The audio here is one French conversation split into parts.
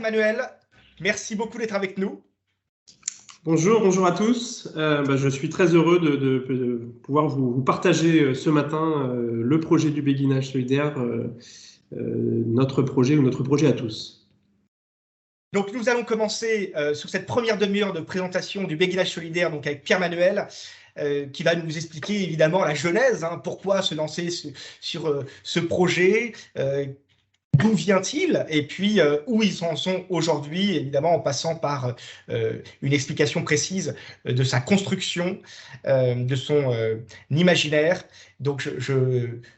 Pierre-Manuel, merci beaucoup d'être avec nous. Bonjour à tous. Je suis très heureux de pouvoir vous partager ce matin le projet du béguinage solidaire, notre projet à tous. Donc nous allons commencer sur cette première demi-heure de présentation du béguinage solidaire donc avec Pierre-Manuel, qui va nous expliquer évidemment la genèse, pourquoi se lancer sur ce projet, d'où vient-il et puis où ils en sont aujourd'hui, évidemment en passant par une explication précise de sa construction, de son imaginaire. Donc je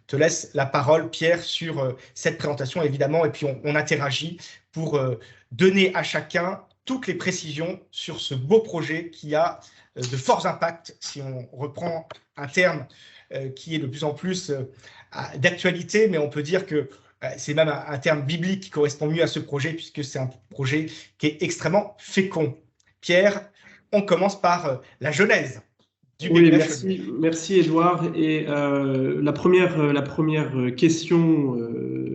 te laisse la parole, Pierre, sur cette présentation évidemment, et puis on interagit pour donner à chacun toutes les précisions sur ce beau projet qui a de forts impacts, si on reprend un terme qui est de plus en plus d'actualité, mais on peut dire que c'est même un terme biblique qui correspond mieux à ce projet, puisque c'est un projet qui est extrêmement fécond. Pierre, on commence par la genèse du béguinage solidaire. Merci Edouard. Et la première question,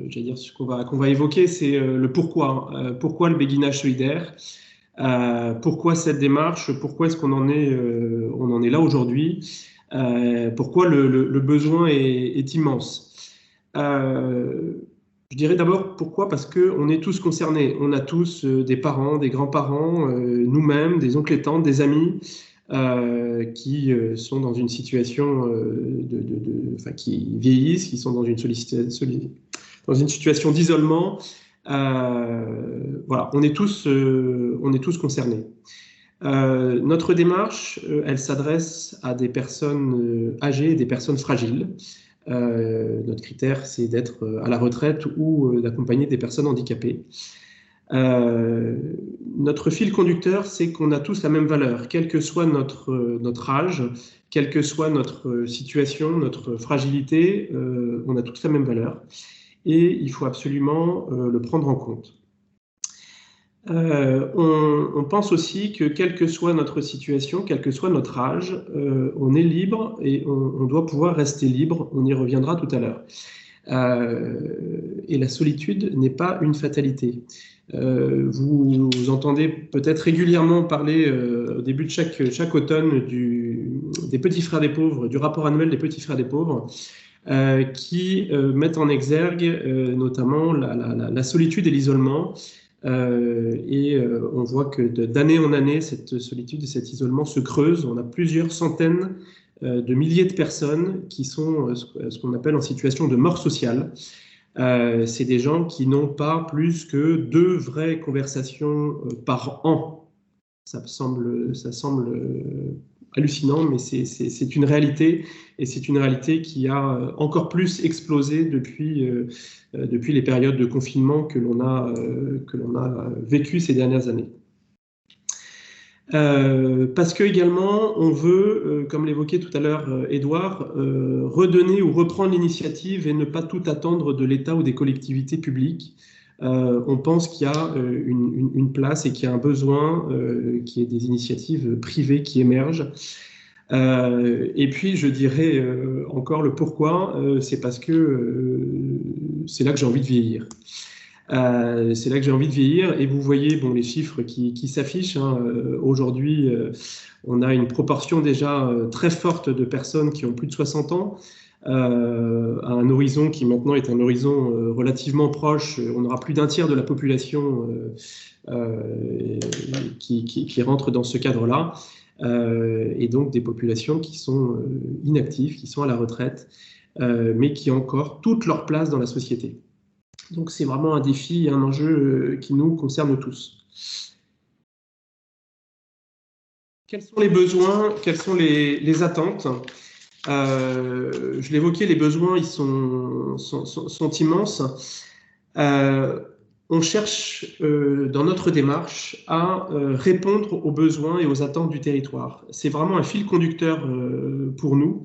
j'allais dire, qu'on va évoquer, c'est le pourquoi. Pourquoi le béguinage solidaire? Pourquoi cette démarche? Pourquoi est-ce qu'on en est là aujourd'hui? Pourquoi le besoin est immense? Je dirais d'abord pourquoi, parce qu'on est tous concernés. On a tous des parents, des grands-parents, nous-mêmes, des oncles et tantes, des amis qui sont dans une situation qui vieillissent, qui sont dans une situation d'isolement. Voilà, on est tous concernés. Notre démarche, elle s'adresse à des personnes âgées et des personnes fragiles. Notre critère, c'est d'être à la retraite ou d'accompagner des personnes handicapées. Notre fil conducteur, c'est qu'on a tous la même valeur, quel que soit notre âge, quelle que soit notre situation, notre fragilité, on a tous la même valeur et il faut absolument le prendre en compte. On pense aussi que quelle que soit notre situation, quel que soit notre âge, on est libre et on doit pouvoir rester libre, on y reviendra tout à l'heure. Et la solitude n'est pas une fatalité. Vous entendez peut-être régulièrement parler au début de chaque automne des Petits Frères des Pauvres, du rapport annuel des Petits Frères des Pauvres, qui mettent en exergue notamment la solitude et l'isolement. On voit que d'année en année, cette solitude et cet isolement se creusent. On a plusieurs centaines de milliers de personnes qui sont ce qu'on appelle en situation de mort sociale. C'est des gens qui n'ont pas plus que 2 vraies conversations par an. Ça semble hallucinant, mais c'est une réalité, et c'est une réalité qui a encore plus explosé depuis les périodes de confinement que l'on a vécues ces dernières années. Parce que également, on veut, comme l'évoquait tout à l'heure Edouard, redonner ou reprendre l'initiative et ne pas tout attendre de l'État ou des collectivités publiques. On pense qu'il y a une place et qu'il y a un besoin, qu'il y ait des initiatives privées qui émergent. Et puis, je dirais encore le pourquoi, c'est parce que c'est là que j'ai envie de vieillir. C'est là que j'ai envie de vieillir, et vous voyez les chiffres qui s'affichent. Aujourd'hui, on a une proportion déjà très forte de personnes qui ont plus de 60 ans, à un horizon qui maintenant est un horizon relativement proche. On aura plus d'un tiers de la population qui rentre dans ce cadre-là, et donc des populations qui sont inactives, qui sont à la retraite, mais qui ont encore toute leur place dans la société. Donc c'est vraiment un défi et un enjeu qui nous concerne tous. Quels sont les besoins? Quelles sont les attentes? Je l'évoquais, les besoins ils sont immenses. On cherche dans notre démarche à répondre aux besoins et aux attentes du territoire. C'est vraiment un fil conducteur pour nous.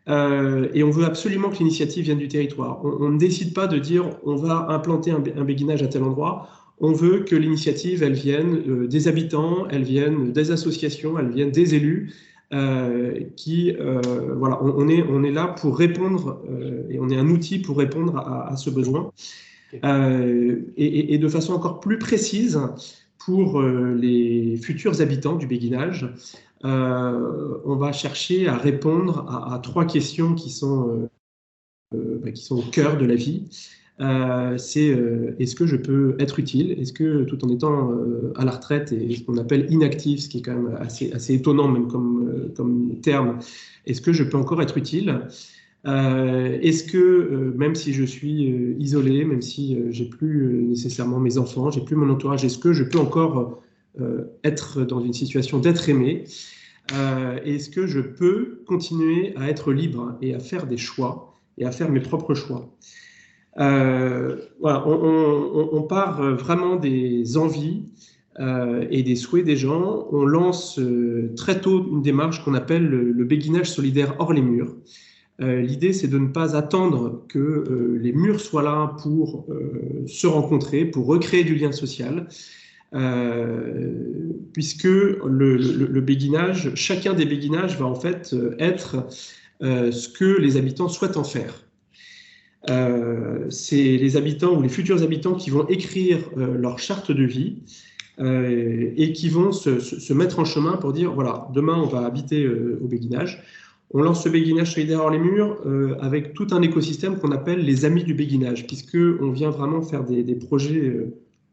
Et on veut absolument que l'initiative vienne du territoire. On ne décide pas de dire on va implanter un béguinage à tel endroit. On veut que l'initiative, elle vienne des habitants, elle vienne des associations, elle vienne des élus. Voilà, on est là pour répondre et on est un outil pour répondre à ce besoin. Et de façon encore plus précise, pour les futurs habitants du béguinage, on va chercher à répondre à 3 questions qui sont au cœur de la vie. C'est est-ce que je peux être utile? Est-ce que tout en étant à la retraite et ce qu'on appelle inactif, ce qui est quand même assez étonnant même comme terme, est-ce que je peux encore être utile? Est-ce que même si je suis isolé, même si j'ai plus nécessairement mes enfants, j'ai plus mon entourage, est-ce que je peux encore être dans une situation d'être aimé? Est-ce que je peux continuer à être libre et à faire des choix et à faire mes propres choix? Voilà, on part vraiment des envies et des souhaits des gens. On lance très tôt une démarche qu'on appelle le béguinage solidaire hors les murs. L'idée, c'est de ne pas attendre que les murs soient là pour se rencontrer, pour recréer du lien social, puisque le béguinage, chacun des béguinages va en fait être ce que les habitants souhaitent en faire. C'est les habitants ou les futurs habitants qui vont écrire leur charte de vie et qui vont se mettre en chemin pour dire, voilà, demain on va habiter au béguinage. On lance ce béguinage solidaire hors les murs avec tout un écosystème qu'on appelle les amis du béguinage, puisqu'on vient vraiment faire des projets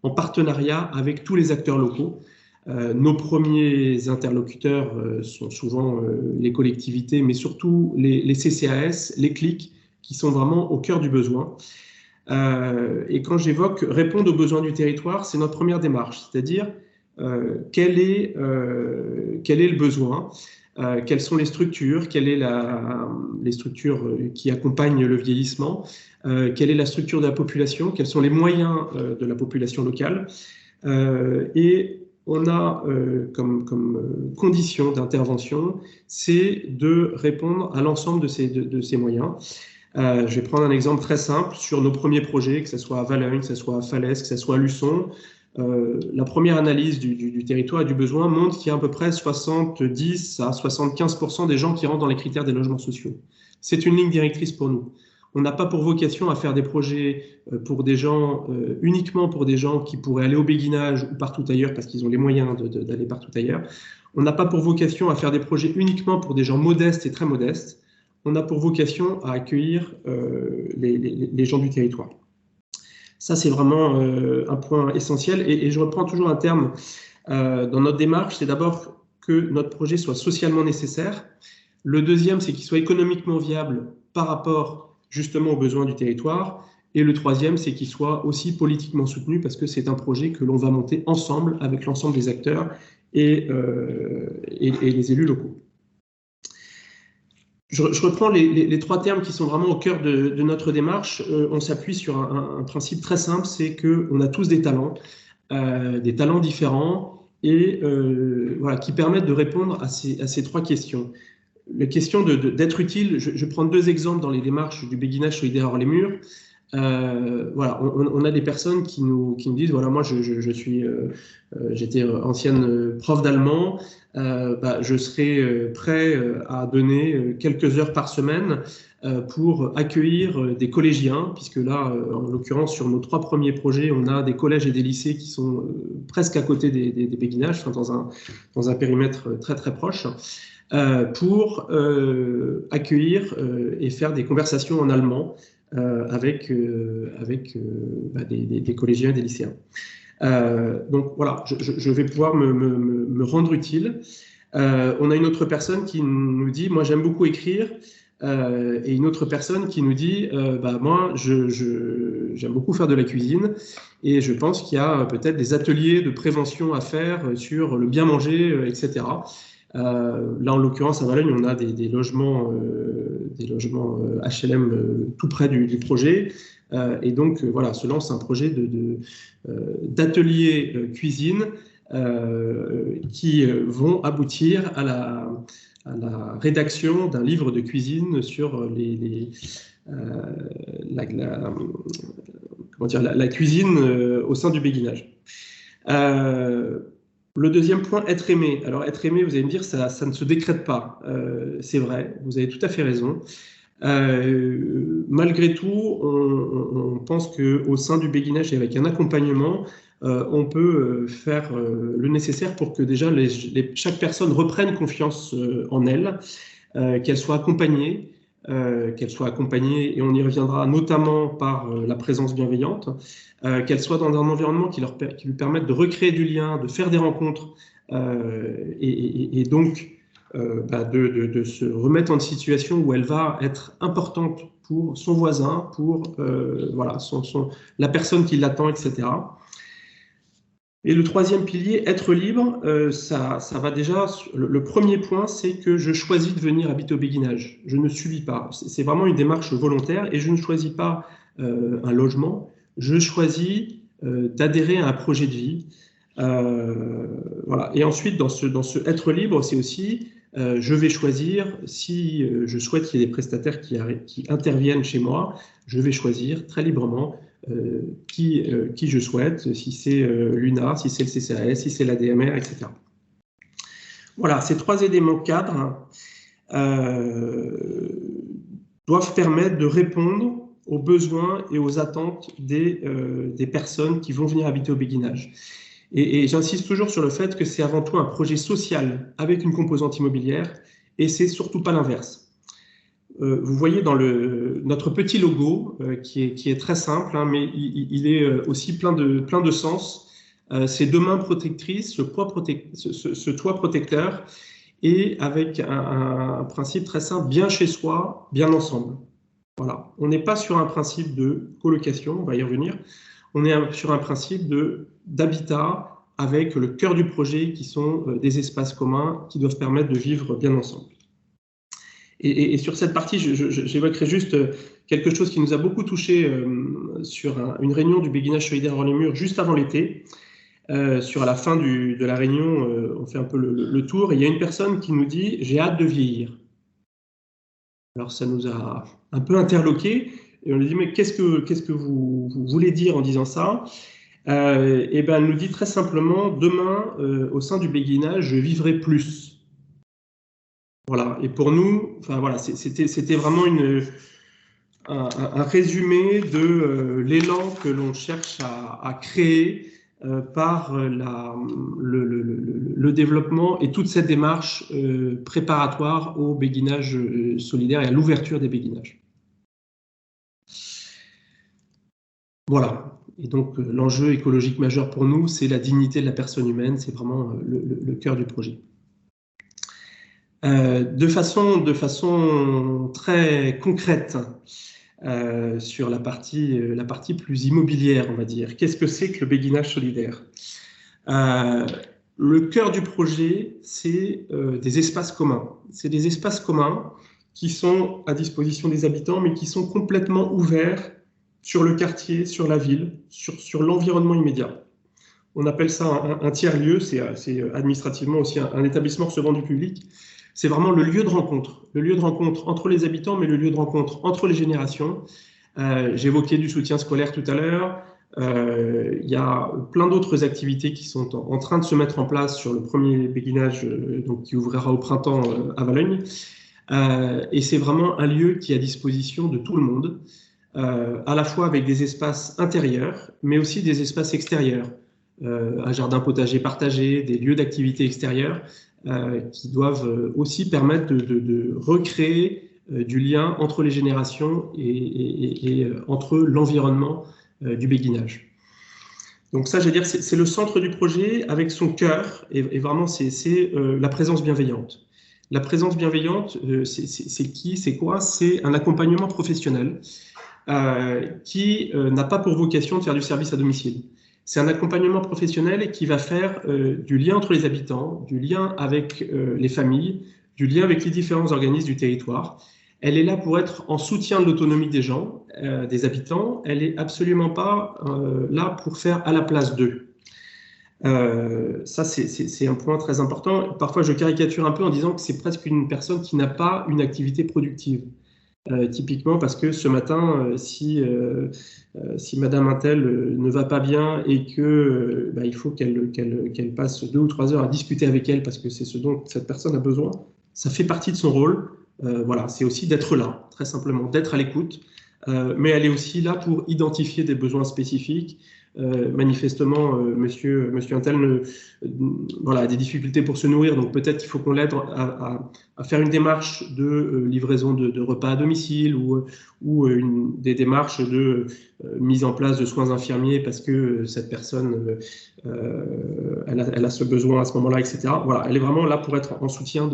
en partenariat avec tous les acteurs locaux. Nos premiers interlocuteurs sont souvent les collectivités, mais surtout les CCAS, les CLIC, qui sont vraiment au cœur du besoin. Et quand j'évoque répondre aux besoins du territoire, c'est notre première démarche, c'est-à-dire quel est le besoin, quelles sont les structures, quelles sont les structures qui accompagnent le vieillissement, quelle est la structure de la population, quels sont les moyens de la population locale. Et on a comme condition d'intervention, c'est de répondre à l'ensemble de ces moyens. Je vais prendre un exemple très simple sur nos premiers projets, que ce soit à Valognes, que ce soit à Falaise, que ce soit à Luçon. La première analyse du territoire et du besoin montre qu'il y a à peu près 70 à 75% des gens qui rentrent dans les critères des logements sociaux. C'est une ligne directrice pour nous. On n'a pas pour vocation à faire des projets pour des gens, uniquement pour des gens qui pourraient aller au béguinage ou partout ailleurs parce qu'ils ont les moyens d'aller partout ailleurs. On n'a pas pour vocation à faire des projets uniquement pour des gens modestes et très modestes. On a pour vocation à accueillir les gens du territoire. Ça, c'est vraiment un point essentiel. Et je reprends toujours un terme dans notre démarche, c'est d'abord que notre projet soit socialement nécessaire. Le deuxième, c'est qu'il soit économiquement viable par rapport justement aux besoins du territoire. Et le troisième, c'est qu'il soit aussi politiquement soutenu parce que c'est un projet que l'on va monter ensemble avec l'ensemble des acteurs et les élus locaux. Je reprends les 3 termes qui sont vraiment au cœur de notre démarche. On s'appuie sur un principe très simple, c'est qu'on a tous des talents différents et voilà, qui permettent de répondre à ces 3 questions. La question d'être utile, je prends 2 exemples dans les démarches du béguinage solidaire hors les murs. Voilà, on a des personnes qui nous disent, voilà, moi j'étais ancienne prof d'allemand, je serais prêt à donner quelques heures par semaine pour accueillir des collégiens, puisque là, en l'occurrence, sur nos 3 premiers projets, on a des collèges et des lycées qui sont presque à côté des béguinages, enfin, dans un périmètre très très proche, pour accueillir et faire des conversations en allemand avec des collégiens et des lycéens. Donc voilà, je vais pouvoir me rendre utile. On a une autre personne qui nous dit, moi j'aime beaucoup écrire, et une autre personne qui nous dit, moi j'aime beaucoup faire de la cuisine, et je pense qu'il y a peut-être des ateliers de prévention à faire sur le bien manger, etc. Là, en l'occurrence, à Valognes, on a des logements HLM tout près du projet. Et donc, voilà, se lance un projet d'atelier cuisine qui vont aboutir à la rédaction d'un livre de cuisine sur la cuisine au sein du béguinage. Le deuxième point, être aimé. Alors, être aimé, vous allez me dire, ça ne se décrète pas. C'est vrai, vous avez tout à fait raison. Malgré tout, on pense qu'au sein du béguinage et avec un accompagnement, on peut faire le nécessaire pour que déjà chaque personne reprenne confiance en elle, qu'elle soit accompagnée, et on y reviendra notamment par la présence bienveillante, qu'elle soit dans un environnement qui lui permette de recréer du lien, de faire des rencontres, et donc de se remettre en une situation où elle va être importante pour son voisin, pour voilà, la personne qui l'attend, etc. Et le troisième pilier, être libre, ça va déjà. Le premier point, c'est que je choisis de venir habiter au béguinage. Je ne subis pas. C'est vraiment une démarche volontaire et je ne choisis pas un logement. Je choisis d'adhérer à un projet de vie. Voilà. Et ensuite, dans ce être libre, c'est aussi je vais choisir, si je souhaite qu'il y ait des prestataires qui interviennent chez moi, je vais choisir très librement qui je souhaite, si c'est l'UNA, si c'est le CCAS, si c'est l'ADMR, etc. Voilà, ces trois éléments cadres doivent permettre de répondre aux besoins et aux attentes des personnes qui vont venir habiter au béguinage. Et j'insiste toujours sur le fait que c'est avant tout un projet social avec une composante immobilière et c'est surtout pas l'inverse. Vous voyez dans notre petit logo qui est très simple, hein, mais il est aussi plein de sens. Ces deux mains protectrices, ce toit protecteur et avec un principe très simple, bien chez soi, bien ensemble. Voilà. On n'est pas sur un principe de colocation, on va y revenir. On est sur un principe d'habitat avec le cœur du projet qui sont des espaces communs qui doivent permettre de vivre bien ensemble. Et sur cette partie, j'évoquerai juste quelque chose qui nous a beaucoup touché sur une réunion du béguinage solidaire hors les murs juste avant l'été. Sur la fin de la réunion, on fait un peu le tour et il y a une personne qui nous dit « j'ai hâte de vieillir ». Alors ça nous a un peu interloqués et on lui dit « mais qu'est-ce que vous voulez dire en disant ça ?» Et ben elle nous dit très simplement « demain, au sein du béguinage, je vivrai plus ». Voilà, et pour nous, enfin voilà, c'était vraiment un résumé de l'élan que l'on cherche à créer par le développement et toute cette démarche préparatoire au béguinage solidaire et à l'ouverture des béguinages. Voilà, et donc l'enjeu écologique majeur pour nous, c'est la dignité de la personne humaine, c'est vraiment le cœur du projet. De façon très concrète sur la partie plus immobilière, on va dire. Qu'est-ce que c'est que le béguinage solidaire? Le cœur du projet, c'est des espaces communs. C'est des espaces communs qui sont à disposition des habitants, mais qui sont complètement ouverts sur le quartier, sur la ville, sur l'environnement immédiat. On appelle ça un tiers-lieu, c'est administrativement aussi un établissement recevant du public. C'est vraiment le lieu de rencontre entre les habitants, mais le lieu de rencontre entre les générations. J'évoquais du soutien scolaire tout à l'heure. Il y a plein d'autres activités qui sont en train de se mettre en place sur le premier béguinage donc qui ouvrira au printemps à Valognes. Et c'est vraiment un lieu qui est à disposition de tout le monde, à la fois avec des espaces intérieurs, mais aussi des espaces extérieurs. Un jardin potager partagé, des lieux d'activité extérieurs qui doivent aussi permettre de recréer du lien entre les générations et entre l'environnement du béguinage. Donc ça, je veux dire, c'est le centre du projet avec son cœur, et vraiment, c'est la présence bienveillante. La présence bienveillante, c'est qui, c'est quoi? C'est un accompagnement professionnel qui n'a pas pour vocation de faire du service à domicile. C'est un accompagnement professionnel qui va faire du lien entre les habitants, du lien avec les familles, du lien avec les différents organismes du territoire. Elle est là pour être en soutien de l'autonomie des gens, des habitants. Elle n'est absolument pas là pour faire à la place d'eux. Ça, c'est un point très important. Parfois, je caricature un peu en disant que c'est presque une personne qui n'a pas une activité productive. Typiquement parce que ce matin, si Madame Intel ne va pas bien et que il faut qu'elle passe 2 ou 3 heures à discuter avec elle parce que c'est ce dont cette personne a besoin, ça fait partie de son rôle. Voilà, c'est aussi d'être là, très simplement, d'être à l'écoute. Mais elle est aussi là pour identifier des besoins spécifiques. Manifestement, monsieur Intel voilà, a des difficultés pour se nourrir, donc peut-être qu'il faut qu'on l'aide à faire une démarche de livraison de repas à domicile ou des démarches de mise en place de soins infirmiers parce que cette personne, elle a ce besoin à ce moment-là, etc. Voilà, elle est vraiment là pour être en soutien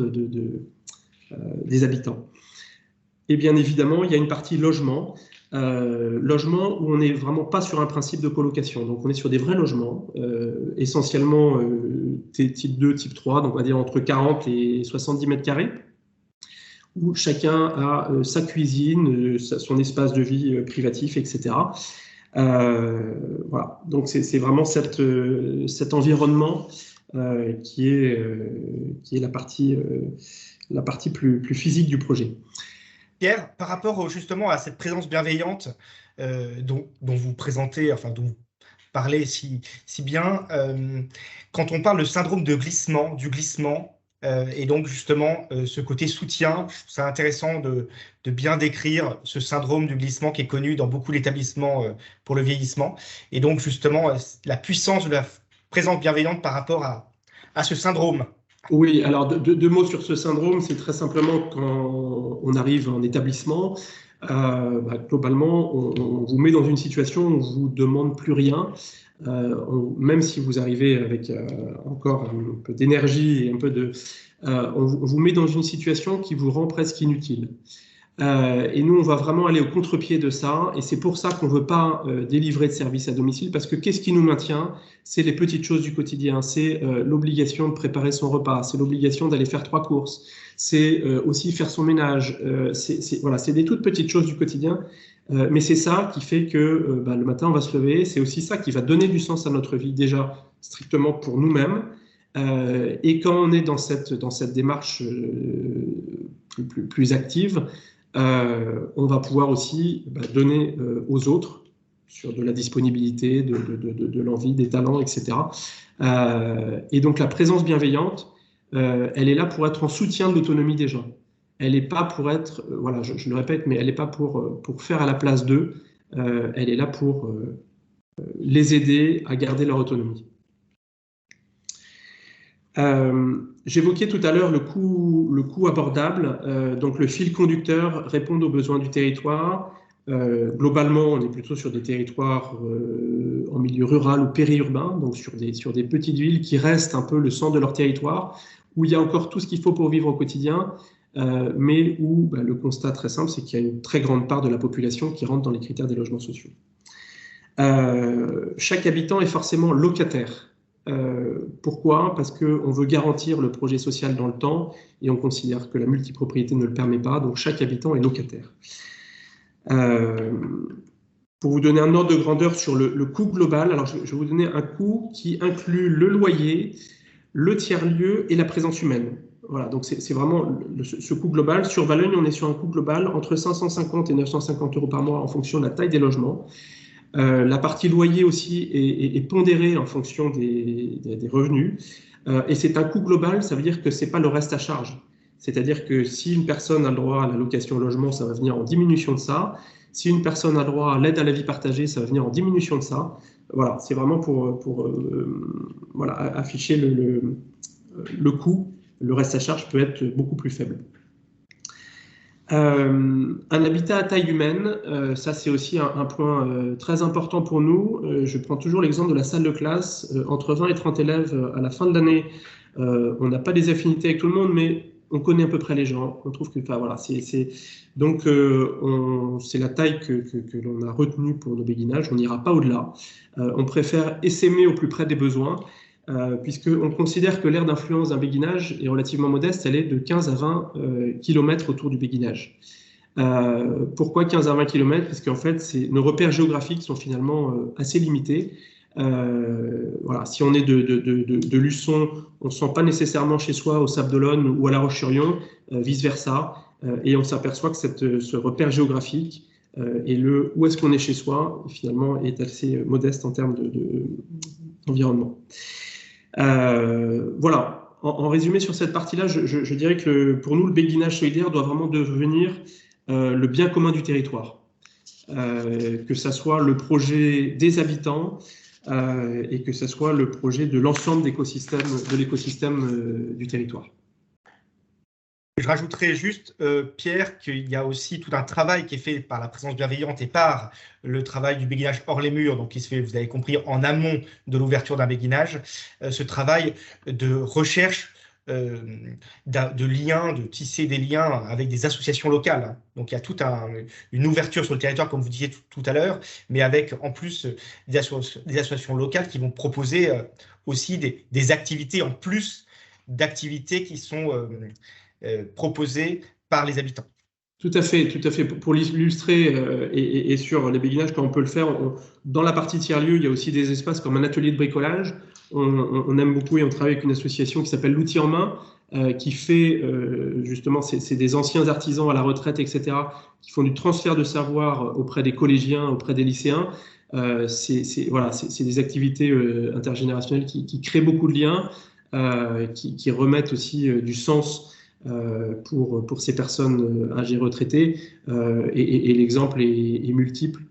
des habitants. Et bien évidemment, il y a une partie logement. Logement où on n'est vraiment pas sur un principe de colocation. Donc on est sur des vrais logements, essentiellement type 2, type 3, donc on va dire entre 40 et 70 mètres carrés, où chacun a sa cuisine, son espace de vie privatif, etc. Voilà, donc c'est vraiment cet environnement qui est la partie plus physique du projet. Pierre, par rapport justement à cette présence bienveillante dont vous présentez, enfin dont vous parlez si bien, quand on parle de syndrome du glissement, et donc justement ce côté soutien, je trouve ça intéressant de bien décrire ce syndrome du glissement qui est connu dans beaucoup d'établissements pour le vieillissement, et donc justement la puissance de la présence bienveillante par rapport à ce syndrome. Oui, alors deux mots sur ce syndrome, c'est très simplement quand on arrive en établissement, globalement, on vous met dans une situation où on ne vous demande plus rien, même si vous arrivez avec encore un peu d'énergie et un peu on vous met dans une situation qui vous rend presque inutile. Et nous, on va vraiment aller au contre-pied de ça, et c'est pour ça qu'on ne veut pas délivrer de services à domicile, parce que qu'est-ce qui nous maintient? C'est les petites choses du quotidien, c'est l'obligation de préparer son repas, c'est l'obligation d'aller faire 3 courses, c'est aussi faire son ménage, voilà, c'est des toutes petites choses du quotidien, mais c'est ça qui fait que le matin, on va se lever, c'est aussi ça qui va donner du sens à notre vie, déjà strictement pour nous-mêmes, et quand on est dans cette démarche plus active, on va pouvoir aussi donner aux autres sur de la disponibilité, de l'envie, des talents, etc. Et donc la présence bienveillante, elle est là pour être en soutien de l'autonomie des gens. Elle n'est pas pour être, voilà, je le répète, mais elle n'est pas pour faire à la place d'eux. Elle est là pour les aider à garder leur autonomie. J'évoquais tout à l'heure le coût abordable, donc le fil conducteur répond aux besoins du territoire. Globalement, on est plutôt sur des territoires en milieu rural ou périurbain, donc sur des petites villes qui restent un peu le centre de leur territoire, où il y a encore tout ce qu'il faut pour vivre au quotidien, mais où le constat très simple, c'est qu'il y a une très grande part de la population qui rentre dans les critères des logements sociaux. Chaque habitant est forcément locataire. Pourquoi? Parce qu'on veut garantir le projet social dans le temps et on considère que la multipropriété ne le permet pas, donc chaque habitant est locataire. Pour vous donner un ordre de grandeur sur le coût global, alors je vais vous donner un coût qui inclut le loyer, le tiers-lieu et la présence humaine. Voilà, donc c'est vraiment ce coût global. Sur Valogne, on est sur un coût global entre 550 et 950 € par mois en fonction de la taille des logements. La partie loyer aussi est pondérée en fonction des revenus. Et c'est un coût global, ça veut dire que ce n'est pas le reste à charge. C'est-à-dire que si une personne a le droit à la location logement, ça va venir en diminution de ça. Si une personne a le droit à l'aide à la vie partagée, ça va venir en diminution de ça. Voilà, c'est vraiment pour voilà, afficher le coût. Le reste à charge peut être beaucoup plus faible. Un habitat à taille humaine, ça c'est aussi un point très important pour nous. Je prends toujours l'exemple de la salle de classe. Entre 20 et 30 élèves à la fin de l'année, on n'a pas des affinités avec tout le monde, mais on connaît à peu près les gens. On trouve que, enfin, voilà, donc c'est la taille que l'on a retenue pour nos béguinages. On n'ira pas au-delà. On préfère essaimer au plus près des besoins. Puisqu'on considère que l'aire d'influence d'un béguinage est relativement modeste, elle est de 15 à 20 km autour du béguinage. Pourquoi 15 à 20 km? Parce qu'en fait, nos repères géographiques sont finalement assez limités. Voilà, si on est de Luçon, on ne se sent pas nécessairement chez soi au Sable d'Olonne ou à La Roche-sur-Yon, vice-versa, et on s'aperçoit que ce repère géographique et où est-ce qu'on est chez soi, finalement, est assez modeste en termes d'environnement. Voilà, en résumé sur cette partie-là, je dirais que pour nous, le béguinage solidaire doit vraiment devenir le bien commun du territoire. Que ça soit le projet des habitants et que ça soit le projet de l'ensemble de l'écosystème du territoire. Je rajouterais juste, Pierre, qu'il y a aussi tout un travail qui est fait par la présence bienveillante et par le travail du béguinage hors les murs, donc qui se fait, vous avez compris, en amont de l'ouverture d'un béguinage, ce travail de recherche de liens, de tisser des liens avec des associations locales. Donc il y a toute une ouverture sur le territoire, comme vous disiez tout à l'heure, mais avec en plus des associations locales qui vont proposer aussi des activités en plus d'activités qui sont proposées par les habitants. Tout à fait, tout à fait. Pour l'illustrer et sur les béguinages, quand on peut le faire, dans la partie tiers-lieu, il y a aussi des espaces comme un atelier de bricolage. On aime beaucoup et on travaille avec une association qui s'appelle L'Outil en Main, qui fait justement, c'est des anciens artisans à la retraite, etc., qui font du transfert de savoir auprès des collégiens, auprès des lycéens. C'est des activités intergénérationnelles qui créent beaucoup de liens, qui remettent aussi du sens pour ces personnes âgées retraitées, et l'exemple est multiple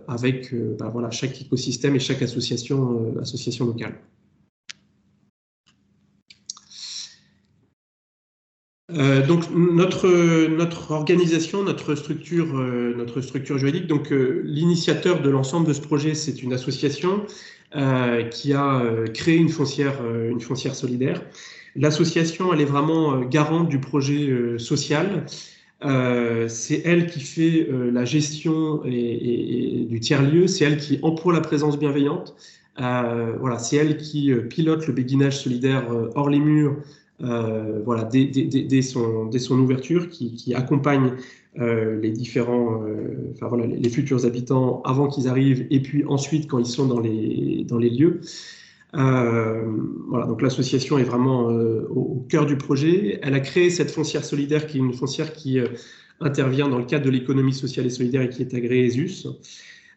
avec voilà, chaque écosystème et chaque association locale. Donc notre organisation, notre structure juridique, donc l'initiateur de l'ensemble de ce projet, c'est une association qui a créé une foncière solidaire. L'association, elle est vraiment garante du projet social. C'est elle qui fait la gestion et du tiers-lieu, c'est elle qui emploie la présence bienveillante. Voilà, c'est elle qui pilote le béguinage solidaire hors les murs, voilà, dès son ouverture, qui accompagne les différents, enfin, voilà, les futurs habitants avant qu'ils arrivent, et puis ensuite quand ils sont dans les lieux. Voilà, donc l'association est vraiment au cœur du projet. Elle a créé cette foncière solidaire, qui est une foncière qui intervient dans le cadre de l'économie sociale et solidaire et qui est agréée ESUS,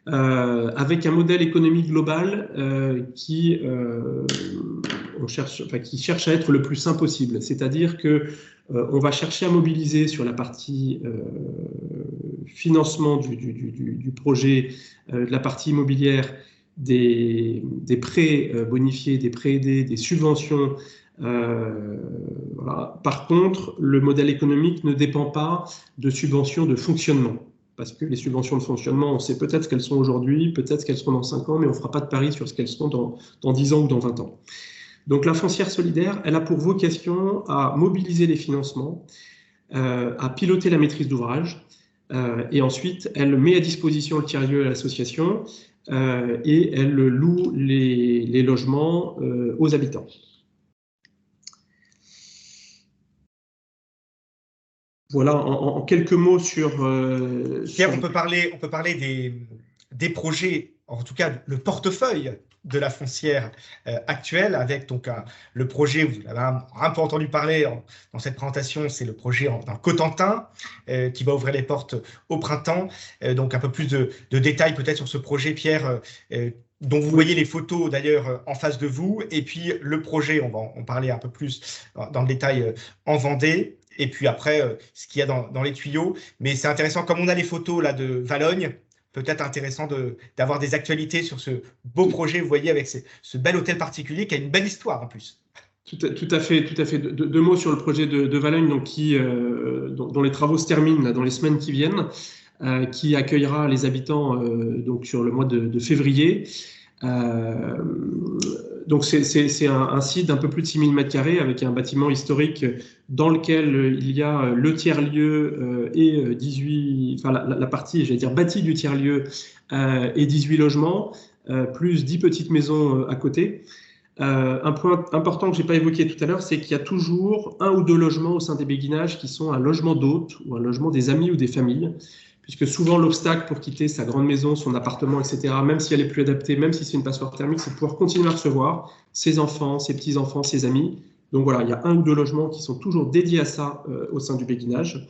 avec un modèle économique global qui cherche à être le plus sain possible. C'est-à-dire que on va chercher à mobiliser sur la partie financement du projet, de la partie immobilière, des prêts bonifiés, des prêts aidés, des subventions. Voilà. Par contre, le modèle économique ne dépend pas de subventions de fonctionnement. Parce que les subventions de fonctionnement, on sait peut-être ce qu'elles sont aujourd'hui, peut-être ce qu'elles seront dans 5 ans, mais on ne fera pas de pari sur ce qu'elles seront dans 10 ans ou dans 20 ans. Donc la foncière solidaire, elle a pour vocation à mobiliser les financements, à piloter la maîtrise d'ouvrage, et ensuite elle met à disposition le tiers-lieu à l'association, et elle loue les logements aux habitants. Voilà, en quelques mots sur... Pierre, on peut parler des projets, en tout cas le portefeuille de la foncière actuelle, avec donc le projet, vous avez un peu entendu parler dans cette présentation, c'est le projet dans Cotentin qui va ouvrir les portes au printemps. Donc un peu plus de détails peut-être sur ce projet, Pierre, dont vous voyez les photos d'ailleurs en face de vous, et puis le projet, on va en parler un peu plus dans le détail en Vendée. Et puis après, ce qu'il y a dans les tuyaux. Mais c'est intéressant, comme on a les photos là, de Valogne, peut-être intéressant d'avoir des actualités sur ce beau projet, vous voyez, avec ce bel hôtel particulier qui a une belle histoire en plus. Tout à fait. Deux mots sur le projet de Valogne, donc dont les travaux se terminent là, dans les semaines qui viennent, qui accueillera les habitants donc sur le mois de février. Donc c'est un site d'un peu plus de 6000 m² avec un bâtiment historique dans lequel il y a le tiers-lieu et 18, enfin la partie, j'allais dire, bâtie du tiers-lieu et 18 logements, plus 10 petites maisons à côté. Un point important que je n'ai pas évoqué tout à l'heure, c'est qu'il y a toujours 1 ou 2 logements au sein des béguinages qui sont un logement d'hôtes ou un logement des amis ou des familles, puisque souvent l'obstacle pour quitter sa grande maison, son appartement, etc., même si elle est plus adaptée, même si c'est une passoire thermique, c'est de pouvoir continuer à recevoir ses enfants, ses petits-enfants, ses amis. Donc voilà, il y a 1 ou 2 logements qui sont toujours dédiés à ça au sein du béguinage.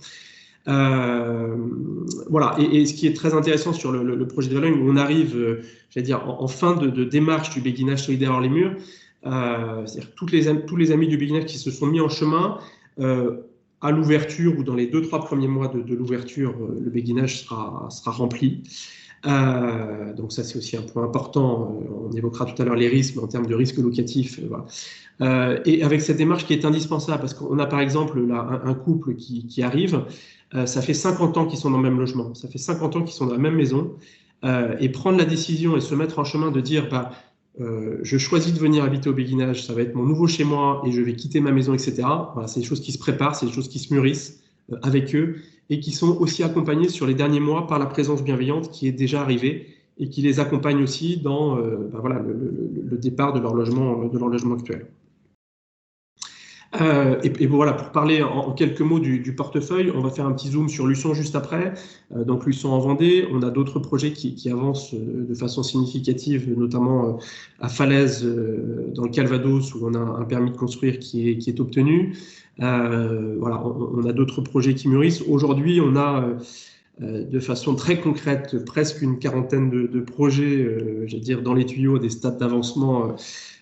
Voilà, et ce qui est très intéressant sur le projet de Valogne, où on arrive, j'allais dire, en fin de démarche du béguinage solidaire hors les murs, c'est-à-dire tous les amis du béguinage qui se sont mis en chemin, à l'ouverture ou dans les 2-3 premiers mois de l'ouverture, le béguinage sera rempli. Donc ça, c'est aussi un point important. On évoquera tout à l'heure les risques, mais en termes de risques locatifs. Voilà. Et avec cette démarche qui est indispensable, parce qu'on a par exemple là, un couple qui arrive, ça fait 50 ans qu'ils sont dans le même logement, ça fait 50 ans qu'ils sont dans la même maison, et prendre la décision et se mettre en chemin de dire je choisis de venir habiter au béguinage, ça va être mon nouveau chez moi et je vais quitter ma maison, etc. Voilà, c'est des choses qui se préparent, c'est des choses qui se mûrissent avec eux et qui sont aussi accompagnées sur les derniers mois par la présence bienveillante qui est déjà arrivée et qui les accompagne aussi dans voilà, le départ de leur logement actuel. Et voilà, pour parler en quelques mots du portefeuille, on va faire un petit zoom sur Luçon juste après. Donc Luçon en Vendée, on a d'autres projets qui avancent de façon significative, notamment à Falaise, dans le Calvados, où on a un permis de construire qui est obtenu. Voilà, on a d'autres projets qui mûrissent. Aujourd'hui, on a de façon très concrète presque une quarantaine de projets, j'allais dire, dans les tuyaux, des stades d'avancement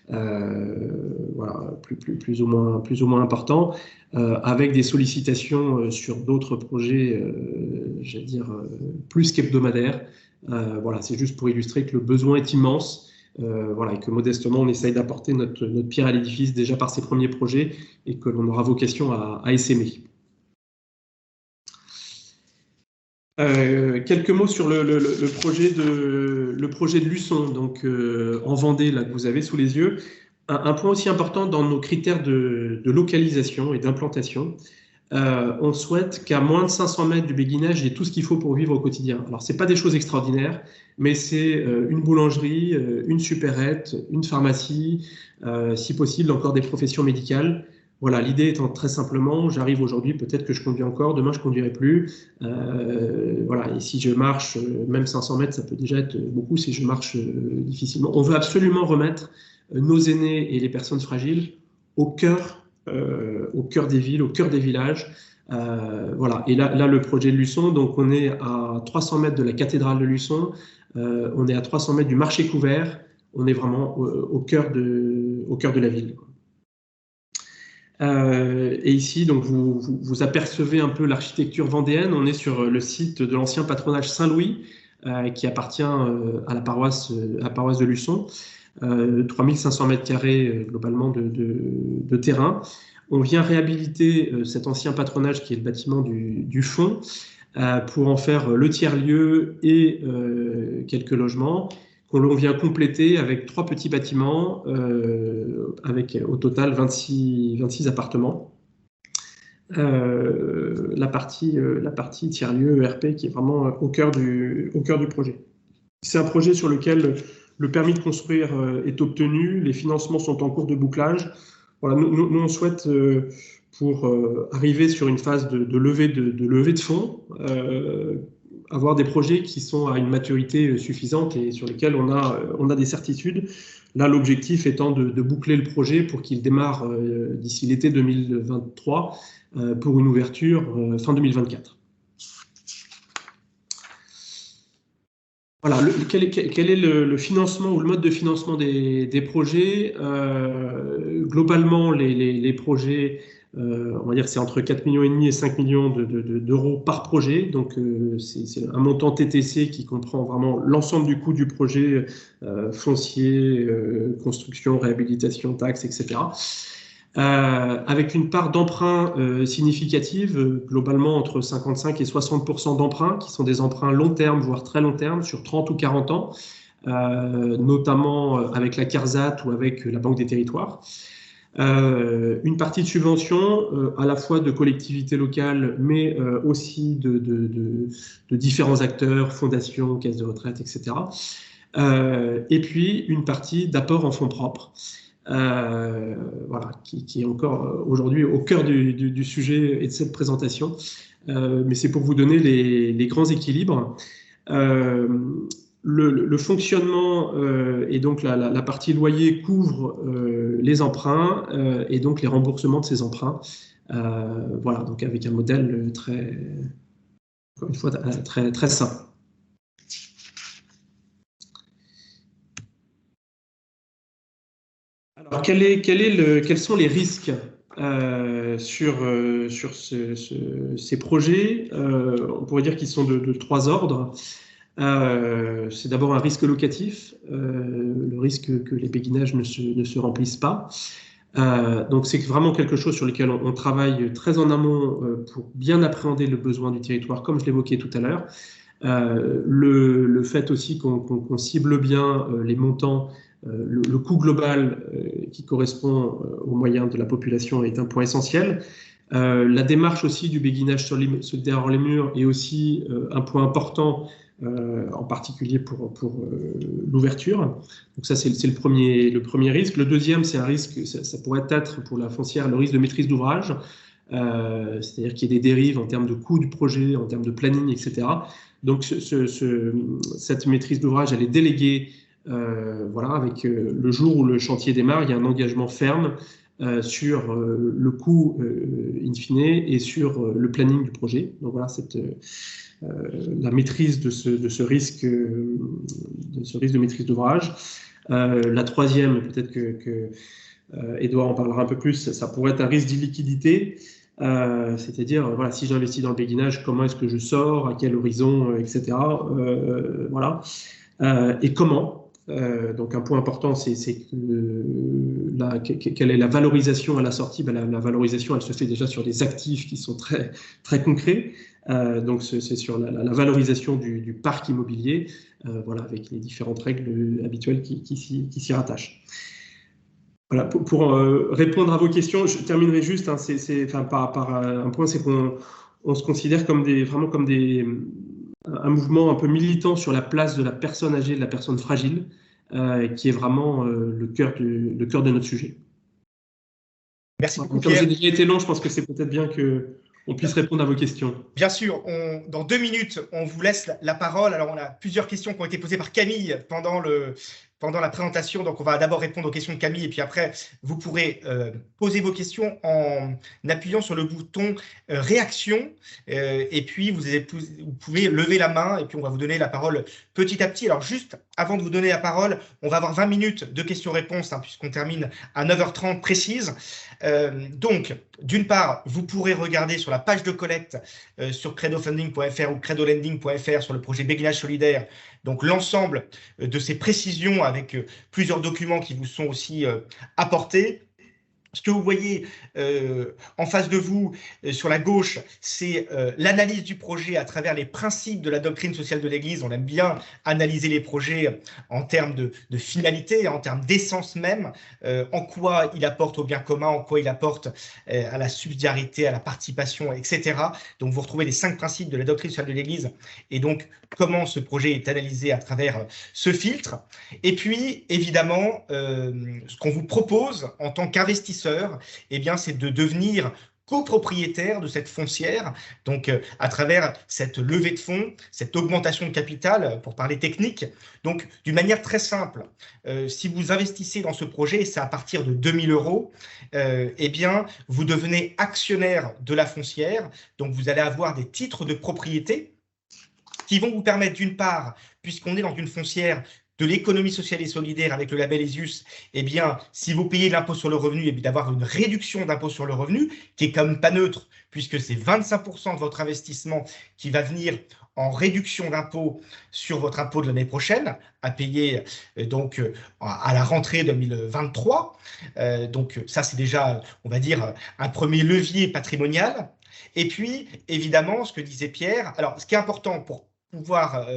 voilà, plus ou moins important, avec des sollicitations sur d'autres projets, j'allais dire, plus qu'hebdomadaires. Voilà, c'est juste pour illustrer que le besoin est immense. Voilà, et que modestement, on essaye d'apporter notre pierre à l'édifice déjà par ces premiers projets et que l'on aura vocation à essaimer. Quelques mots sur le projet de Luçon, donc en Vendée, là, que vous avez sous les yeux. Un point aussi important dans nos critères de localisation et d'implantation, on souhaite qu'à moins de 500 mètres du béguinage, il y ait tout ce qu'il faut pour vivre au quotidien. Alors, ce n'est pas des choses extraordinaires, mais c'est une boulangerie, une supérette, une pharmacie, si possible encore des professions médicales. Voilà, l'idée étant très simplement, j'arrive aujourd'hui, peut-être que je conduis encore, demain je ne conduirai plus. Voilà, et si je marche, même 500 mètres, ça peut déjà être beaucoup si je marche difficilement. On veut absolument remettre nos aînés et les personnes fragiles au cœur des villes, au cœur des villages. Voilà. Et là, le projet de Luçon, donc on est à 300 mètres de la cathédrale de Luçon, on est à 300 mètres du marché couvert, on est vraiment au cœur de la ville. Et ici, donc vous apercevez un peu l'architecture vendéenne. On est sur le site de l'ancien patronage Saint-Louis, qui appartient à la paroisse de Luçon. 3500 mètres carrés globalement de terrain. On vient réhabiliter cet ancien patronage qui est le bâtiment du fond pour en faire le tiers-lieu et quelques logements qu'on l'on vient compléter avec 3 petits bâtiments avec au total 26 appartements. La partie tiers-lieu ERP qui est vraiment au cœur du projet. C'est un projet sur lequel le permis de construire est obtenu, les financements sont en cours de bouclage. Voilà, nous on souhaite, pour arriver sur une phase de levée de fonds, avoir des projets qui sont à une maturité suffisante et sur lesquels on a des certitudes. Là, l'objectif étant de boucler le projet pour qu'il démarre d'ici l'été 2023 pour une ouverture fin 2024. Voilà, quel est le financement ou le mode de financement des projets? Globalement, les projets, on va dire que c'est entre 4,5 millions et 5 millions d'euros par projet. Donc, c'est un montant TTC qui comprend vraiment l'ensemble du coût du projet, foncier, construction, réhabilitation, taxes, etc. Avec une part d'emprunt significative, globalement entre 55 et 60% d'emprunts, qui sont des emprunts long terme, voire très long terme, sur 30 ou 40 ans, notamment avec la CARSAT ou avec la Banque des Territoires. Une partie de subvention, à la fois de collectivités locales, mais aussi de différents acteurs, fondations, caisses de retraite, etc. Et puis une partie d'apport en fonds propres. Voilà, qui est encore aujourd'hui au cœur du sujet et de cette présentation. Mais c'est pour vous donner les grands équilibres. Le fonctionnement et donc la partie loyer couvre les emprunts et donc les remboursements de ces emprunts. Voilà, donc avec un modèle encore une fois, très simple. Alors, quels sont les risques sur ces projets? On pourrait dire qu'ils sont de trois ordres. C'est d'abord un risque locatif, le risque que les béguinages ne se remplissent pas. Donc c'est vraiment quelque chose sur lequel on travaille très en amont pour bien appréhender le besoin du territoire, comme je l'évoquais tout à l'heure. Le fait aussi qu'on cible bien les montants, le coût global qui correspond aux moyens de la population est un point essentiel. La démarche aussi du béguinage derrière les murs est aussi un point important, en particulier pour l'ouverture. Donc ça, c'est le premier risque. Le deuxième, c'est un risque, ça pourrait être pour la foncière le risque de maîtrise d'ouvrage, c'est-à-dire qu'il y ait des dérives en termes de coût du projet, en termes de planning, etc. Donc cette maîtrise d'ouvrage, elle est déléguée, voilà, avec le jour où le chantier démarre, il y a un engagement ferme sur le coût in fine et sur le planning du projet. Donc voilà, la maîtrise de ce risque de maîtrise d'ouvrage. La troisième, peut-être que Édouard en parlera un peu plus, ça pourrait être un risque d'illiquidité, c'est-à-dire voilà, si j'investis dans le béguinage, comment est-ce que je sors, à quel horizon, etc. Voilà. Et comment? Donc un point important, c'est quelle est la valorisation à la sortie? La valorisation, elle se fait déjà sur des actifs qui sont très, très concrets. Donc c'est sur la valorisation du parc immobilier, voilà, avec les différentes règles habituelles qui s'y rattachent. Voilà, pour répondre à vos questions, je terminerai juste, hein, par un point, c'est qu'on se considère vraiment comme un mouvement un peu militant sur la place de la personne âgée, de la personne fragile, qui est vraiment le cœur de notre sujet. Merci beaucoup, Comme Pierre. j'ai déjà été long, je pense que c'est peut-être bien qu'on puisse répondre à vos questions. Bien sûr, dans 2 minutes, on vous laisse la parole. Alors, on a plusieurs questions qui ont été posées par Camille pendant la présentation. Donc, on va d'abord répondre aux questions de Camille et puis après, vous pourrez poser vos questions en appuyant sur le bouton réaction. Et puis, vous pouvez lever la main et puis on va vous donner la parole petit à petit. Alors, juste avant de vous donner la parole, on va avoir 20 minutes de questions-réponses, hein, puisqu'on termine à 9h30 précise. Donc, d'une part, vous pourrez regarder sur la page de collecte sur credofunding.fr ou credolending.fr sur le projet Béguinage solidaire, donc l'ensemble de ces précisions avec plusieurs documents qui vous sont aussi apportés. Ce que vous voyez en face de vous, sur la gauche, c'est l'analyse du projet à travers les principes de la doctrine sociale de l'Église. On aime bien analyser les projets en termes de finalité, en termes d'essence même, en quoi il apporte au bien commun, en quoi il apporte à la subsidiarité, à la participation, etc. Donc vous retrouvez les 5 principes de la doctrine sociale de l'Église et donc comment ce projet est analysé à travers ce filtre. Et puis, évidemment, ce qu'on vous propose en tant qu'investisseur, eh bien, c'est de devenir copropriétaire de cette foncière, donc à travers cette levée de fonds, cette augmentation de capital, pour parler technique. Donc, d'une manière très simple, si vous investissez dans ce projet, et c'est à partir de 2 000 €, eh bien, vous devenez actionnaire de la foncière, donc vous allez avoir des titres de propriété qui vont vous permettre, d'une part, puisqu'on est dans une foncière de l'économie sociale et solidaire avec le label ESIUS, eh bien, si vous payez l'impôt sur le revenu, eh bien, d'avoir une réduction d'impôt sur le revenu, qui est quand même pas neutre, puisque c'est 25% de votre investissement qui va venir en réduction d'impôt sur votre impôt de l'année prochaine, à payer donc à la rentrée 2023. Donc ça, c'est déjà, on va dire, un premier levier patrimonial. Et puis, évidemment, ce que disait Pierre, alors ce qui est important pour pouvoir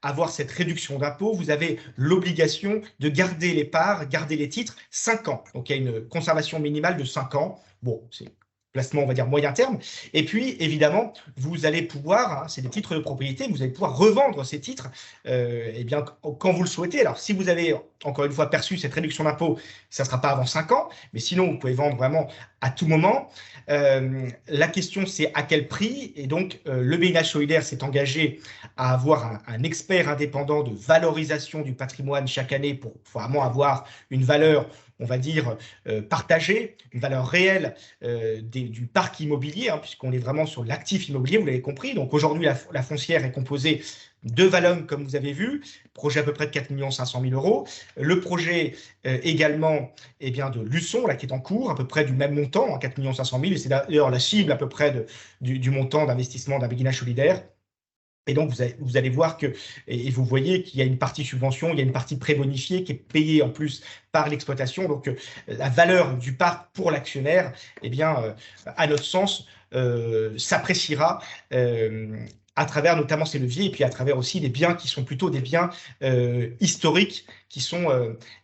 avoir cette réduction d'impôt, vous avez l'obligation de garder les parts, garder les titres 5 ans. Donc, il y a une conservation minimale de 5 ans. Bon, c'est placement, on va dire, moyen terme. Et puis, évidemment, vous allez pouvoir, hein, c'est des titres de propriété, vous allez pouvoir revendre ces titres eh bien, quand vous le souhaitez. Alors, si vous avez, encore une fois, perçu cette réduction d'impôt, ça ne sera pas avant 5 ans, mais sinon, vous pouvez vendre vraiment à tout moment. La question, c'est à quel prix? Et donc, le Béguinage solidaire s'est engagé à avoir un expert indépendant de valorisation du patrimoine chaque année pour vraiment avoir une valeur, on va dire, partagée, une valeur réelle du parc immobilier, hein, puisqu'on est vraiment sur l'actif immobilier, vous l'avez compris. Donc aujourd'hui, la foncière est composée de Valognes, comme vous avez vu, projet à peu près de 4 500 000 euros. Le projet également eh bien, de Luçon, là, qui est en cours, à peu près du même montant, 4 500 000, et c'est d'ailleurs la cible à peu près du montant d'investissement d'un béguinage solidaire. Et donc, vous allez voir que, et vous voyez qu'il y a une partie subvention, il y a une partie prébonifiée qui est payée en plus par l'exploitation. Donc, la valeur du parc pour l'actionnaire, eh bien, à notre sens, s'appréciera à travers notamment ces leviers et puis à travers aussi des biens qui sont plutôt des biens historiques, qui sont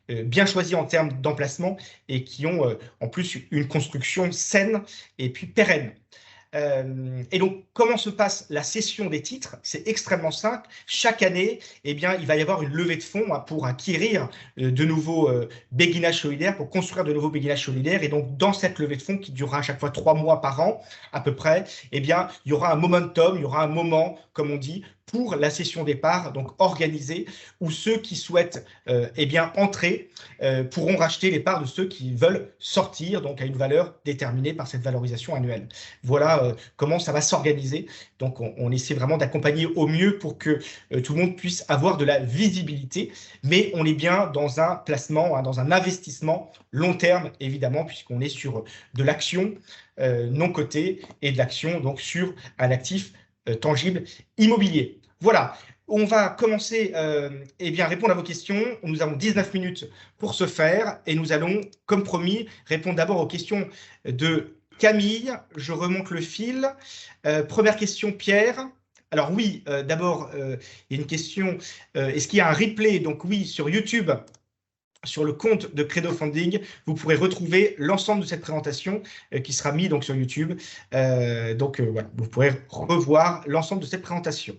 bien choisis en termes d'emplacement et qui ont en plus une construction saine et puis pérenne. Et donc, comment se passe la cession des titres? C'est extrêmement simple. Chaque année, eh bien, il va y avoir une levée de fonds pour acquérir de nouveaux béguinages solidaires, pour construire de nouveaux béguinages solidaires. Et donc, dans cette levée de fonds, qui durera à chaque fois 3 mois par an, à peu près, eh bien, il y aura un momentum, il y aura un moment, comme on dit, pour la cession des parts, donc organisée, où ceux qui souhaitent eh bien, entrer pourront racheter les parts de ceux qui veulent sortir, donc à une valeur déterminée par cette valorisation annuelle. Voilà comment ça va s'organiser. Donc on essaie vraiment d'accompagner au mieux pour que tout le monde puisse avoir de la visibilité, mais on est bien dans un placement, dans un investissement long terme, évidemment, puisqu'on est sur de l'action non cotée et de l'action donc sur un actif tangible immobilier. Voilà, on va commencer eh bien, à répondre à vos questions. Nous avons 19 minutes pour ce faire et nous allons, comme promis, répondre d'abord aux questions de Camille. Je remonte le fil. Première question, Pierre. Alors oui, d'abord, il y a une question. Est-ce qu'il y a un replay? Donc oui, sur YouTube, sur le compte de Credo Funding, vous pourrez retrouver l'ensemble de cette présentation qui sera mis donc, sur YouTube. Voilà, vous pourrez revoir l'ensemble de cette présentation.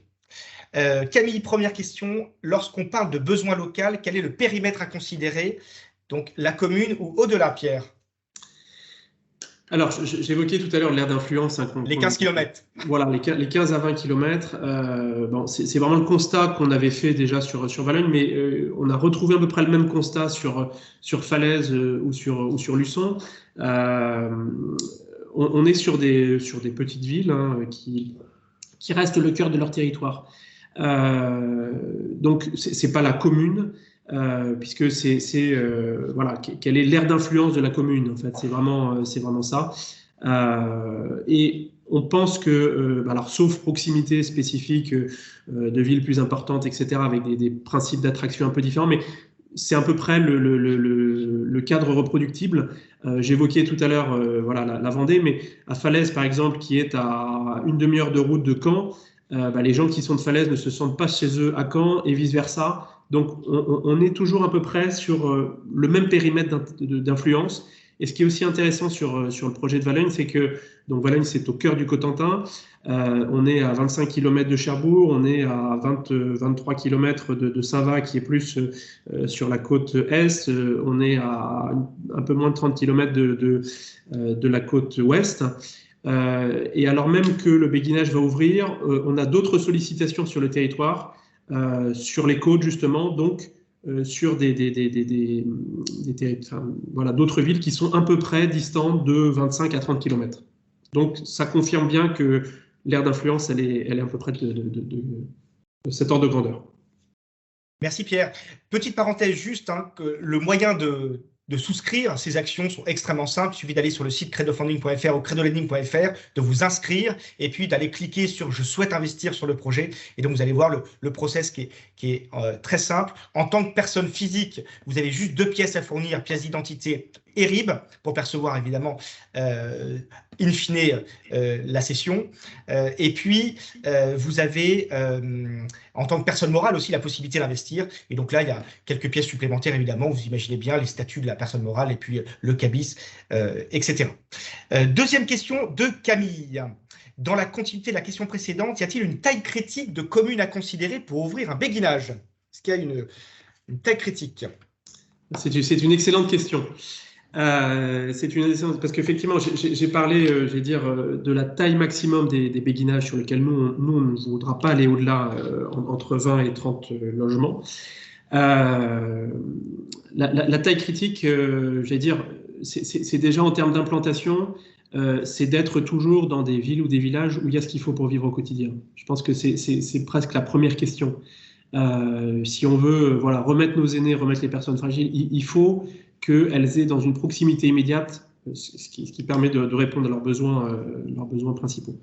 Camille, première question. Lorsqu'on parle de besoin local, quel est le périmètre à considérer? Donc la commune ou au-delà, Pierre? Alors, j'évoquais tout à l'heure l'aire d'influence. Les 15 km. Voilà, les 15 à 20 km. Bon, c'est vraiment le constat qu'on avait fait déjà sur Valognes, mais on a retrouvé à peu près le même constat sur Falaise ou sur Luçon. On est sur des petites villes qui restent le cœur de leur territoire. Donc, c'est pas la commune. Puisque voilà, quelle est l'aire d'influence de la commune, en fait, c'est vraiment ça. Et on pense que, alors sauf proximité spécifique de villes plus importantes, etc., avec des principes d'attraction un peu différents, mais c'est à peu près le cadre reproductible. J'évoquais tout à l'heure voilà, la Vendée, mais à Falaise, par exemple, qui est à une demi-heure de route de Caen, les gens qui sont de Falaise ne se sentent pas chez eux à Caen et vice-versa. Donc, on est toujours à peu près sur le même périmètre d'influence. Et ce qui est aussi intéressant sur le projet de Valognes, c'est que donc Valognes, c'est au cœur du Cotentin. On est à 25 km de Cherbourg, on est à 23 km de Saint-Va, qui est plus sur la côte est. On est à un peu moins de 30 km de la côte ouest. Et alors même que le béguinage va ouvrir, on a d'autres sollicitations sur le territoire. Sur les côtes justement, donc sur voilà, d'autres villes qui sont à peu près distantes de 25 à 30 km. Donc ça confirme bien que l'aire d'influence, elle est à peu près de cet ordre de grandeur. Merci Pierre. Petite parenthèse juste, que le moyen de souscrire ces actions sont extrêmement simples. Il suffit d'aller sur le site credofunding.fr ou credolending.fr, de vous inscrire et puis d'aller cliquer sur « Je souhaite investir » sur le projet. Et donc, vous allez voir le process qui est très simple. En tant que personne physique, vous avez juste 2 pièces à fournir, pièce d'identité et RIB, pour percevoir évidemment in fine la cession. Et puis, vous avez, en tant que personne morale aussi, la possibilité d'investir. Et donc là, il y a quelques pièces supplémentaires, évidemment. Vous imaginez bien les statuts de la personne morale et puis le cabis, etc. Deuxième question de Camille. Dans la continuité de la question précédente, y a-t-il une taille critique de commune à considérer pour ouvrir un béguinage? Est-ce qu'il y a une taille critique? C'est une excellente question. C'est une excellente, parce qu'effectivement, j'ai parlé, de la taille maximum des béguinages sur lesquels nous, on ne voudra pas aller au-delà entre 20 et 30 logements. La taille critique, c'est déjà en termes d'implantation. c'est d'être toujours dans des villes ou des villages où il y a ce qu'il faut pour vivre au quotidien. Je pense que c'est presque la première question. Si on veut voilà, remettre nos aînés, remettre les personnes fragiles, il faut qu'elles aient dans une proximité immédiate, ce qui permet de répondre à leurs besoins principaux.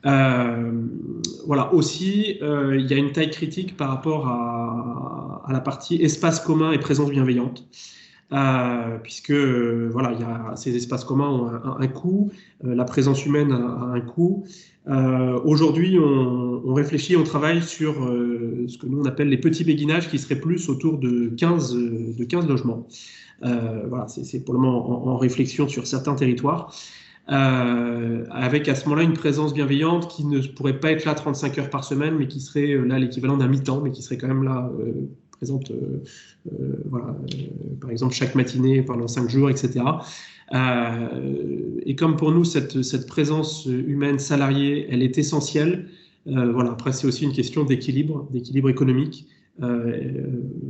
Voilà. Aussi, il y a une taille critique par rapport à la partie espace commun et présence bienveillante. Puisque voilà, ces espaces communs ont un coût, la présence humaine a un coût. Aujourd'hui, on réfléchit, on travaille sur ce que nous on appelle les petits béguinages, qui seraient plus autour de 15 logements. Voilà, c'est pour le moment en réflexion sur certains territoires. Avec à ce moment-là une présence bienveillante qui ne pourrait pas être là 35 heures par semaine, mais qui serait là l'équivalent d'un mi-temps, mais qui serait quand même là présente, voilà, par exemple chaque matinée pendant 5 jours, etc. Et comme pour nous cette présence humaine salariée, elle est essentielle. Voilà. Après, c'est aussi une question d'équilibre économique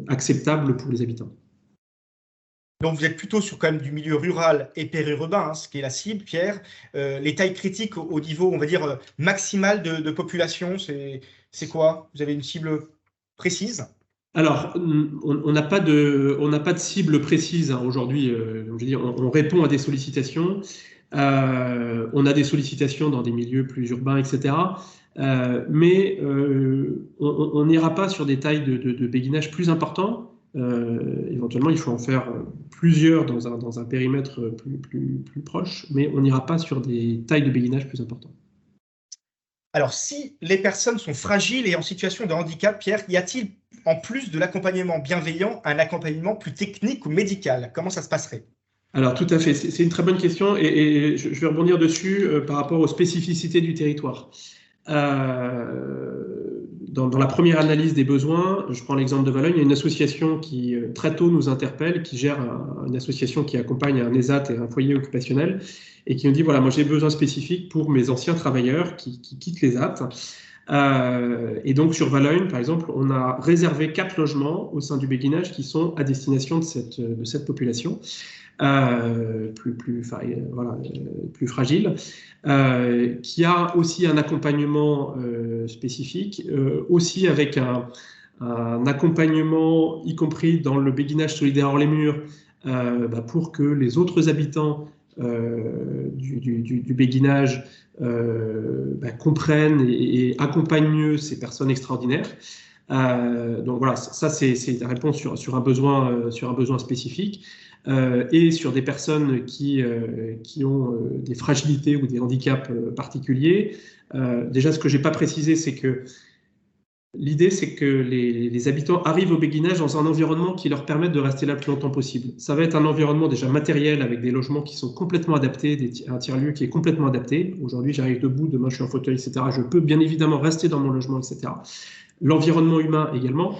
acceptable pour les habitants. Donc, vous êtes plutôt sur quand même du milieu rural et périurbain, hein, ce qui est la cible, Pierre. Les tailles critiques au niveau, on va dire, maximal de population, c'est quoi? Vous avez une cible précise? Alors, on n'a pas de cible précise hein, aujourd'hui. Je dis, on répond à des sollicitations. On a des sollicitations dans des milieux plus urbains, etc. Mais on n'ira pas sur des tailles de béguinage plus importants. Éventuellement, il faut en faire plusieurs dans un périmètre plus proche, mais on n'ira pas sur des tailles de béguinage plus importantes. Alors, si les personnes sont fragiles et en situation de handicap, Pierre, y a-t-il, en plus de l'accompagnement bienveillant, un accompagnement plus technique ou médical? Comment ça se passerait? Alors, tout à fait, c'est une très bonne question et je vais rebondir dessus par rapport aux spécificités du territoire. Dans la première analyse des besoins, je prends l'exemple de Valogne, il y a une association qui très tôt nous interpelle, qui gère une association qui accompagne un ESAT et un foyer occupationnel, et qui nous dit, voilà, moi j'ai besoin spécifiques pour mes anciens travailleurs qui quittent l'ESAT. Et donc sur Valogne, par exemple, on a réservé 4 logements au sein du béguinage qui sont à destination de cette population. Plus fragile, qui a aussi un accompagnement spécifique, aussi avec un accompagnement, y compris dans le béguinage solidaire hors les murs, pour que les autres habitants du béguinage comprennent et accompagnent mieux ces personnes extraordinaires. Donc voilà, ça c'est la réponse sur un besoin spécifique. Et sur des personnes qui ont des fragilités ou des handicaps particuliers. Déjà, ce que je n'ai pas précisé, c'est que l'idée, c'est que les habitants arrivent au béguinage dans un environnement qui leur permette de rester là le plus longtemps possible. Ça va être un environnement déjà matériel avec des logements qui sont complètement adaptés, un tiers-lieu qui est complètement adapté. Aujourd'hui, j'arrive debout, demain je suis en fauteuil, etc. Je peux bien évidemment rester dans mon logement, etc. L'environnement humain également.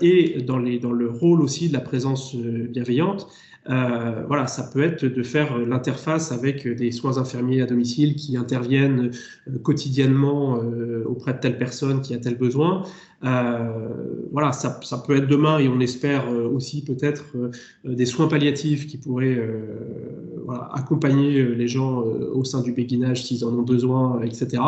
Et dans le rôle aussi de la présence bienveillante, voilà, ça peut être de faire l'interface avec des soins infirmiers à domicile qui interviennent quotidiennement auprès de telle personne qui a tel besoin. Voilà, ça peut être demain, et on espère aussi peut-être des soins palliatifs qui pourraient voilà, accompagner les gens au sein du béguinage s'ils en ont besoin, etc.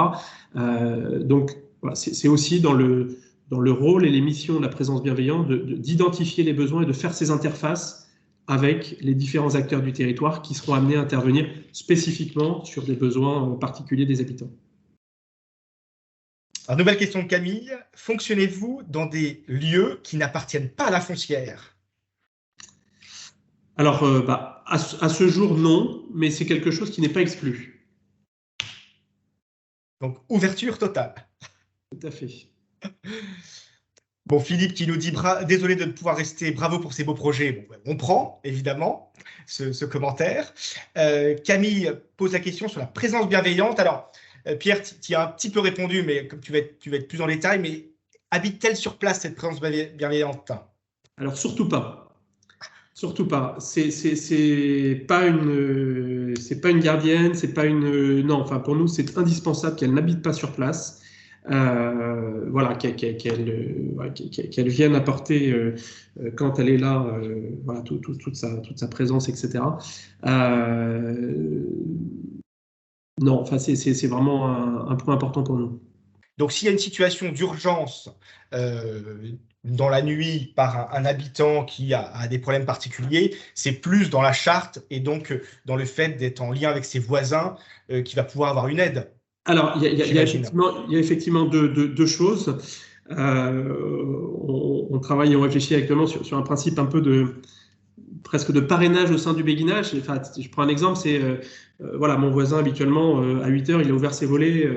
Donc, voilà, c'est aussi dans le rôle et les missions de la présence bienveillante, d'identifier les besoins et de faire ces interfaces avec les différents acteurs du territoire qui seront amenés à intervenir spécifiquement sur des besoins particuliers des habitants. Alors, nouvelle question de Camille. Fonctionnez-vous dans des lieux qui n'appartiennent pas à la foncière? Alors, à ce jour, non, mais c'est quelque chose qui n'est pas exclu. Donc, ouverture totale. Tout à fait. Bon, Philippe qui nous dit désolé de ne pouvoir rester, bravo pour ces beaux projets. Bon, on prend évidemment ce commentaire. Camille pose la question sur la présence bienveillante. Alors, Pierre, tu as un petit peu répondu, mais comme tu vas être plus en détail, mais habite-t-elle sur place cette présence bienveillante? Alors, surtout pas. Surtout pas. C'est pas une gardienne, c'est pas une. Non, enfin, pour nous, c'est indispensable qu'elle n'habite pas sur place. Voilà, qu'elle vienne apporter quand elle est là, voilà, toute sa présence, etc. Non, enfin, c'est vraiment un point important pour nous. Donc, s'il y a une situation d'urgence dans la nuit par un habitant qui a des problèmes particuliers, c'est plus dans la charte et donc dans le fait d'être en lien avec ses voisins qui va pouvoir avoir une aide, Alors, j'imagine. il y a effectivement deux choses. On travaille et on réfléchit actuellement sur un principe un peu presque de parrainage au sein du béguinage. Enfin, je prends un exemple, c'est voilà, mon voisin habituellement à 8 heures, il a ouvert ses volets,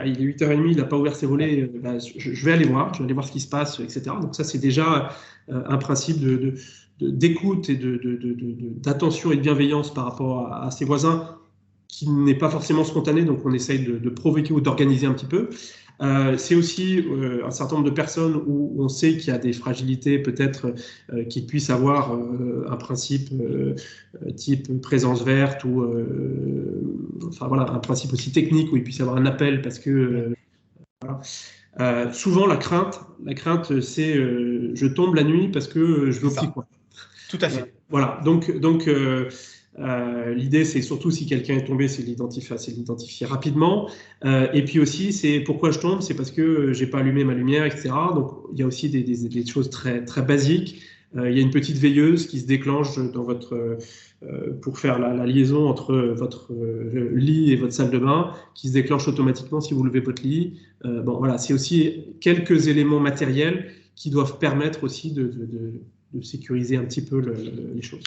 il est 8h30, il n'a pas ouvert ses volets, je vais aller voir, ce qui se passe, etc. Donc ça, c'est déjà un principe d'écoute et d'attention et de bienveillance par rapport à ses voisins qui n'est pas forcément spontané, donc on essaye de provoquer ou d'organiser un petit peu. C'est aussi un certain nombre de personnes où on sait qu'il y a des fragilités, peut-être qu'ils puissent avoir un principe type présence verte ou enfin voilà, un principe aussi technique où il puisse y avoir un appel parce que voilà. Souvent la crainte c'est je tombe la nuit parce que je veux au petit coin. Tout à fait. Voilà, donc l'idée, c'est surtout si quelqu'un est tombé, c'est de l'identifier rapidement. Et puis aussi, c'est pourquoi je tombe, c'est parce que j'ai pas allumé ma lumière, etc. Donc il y a aussi des choses très, très basiques. Il y a une petite veilleuse qui se déclenche dans pour faire la liaison entre votre lit et votre salle de bain, qui se déclenche automatiquement si vous levez votre lit. Bon, voilà, c'est aussi quelques éléments matériels qui doivent permettre aussi de sécuriser un petit peu les choses.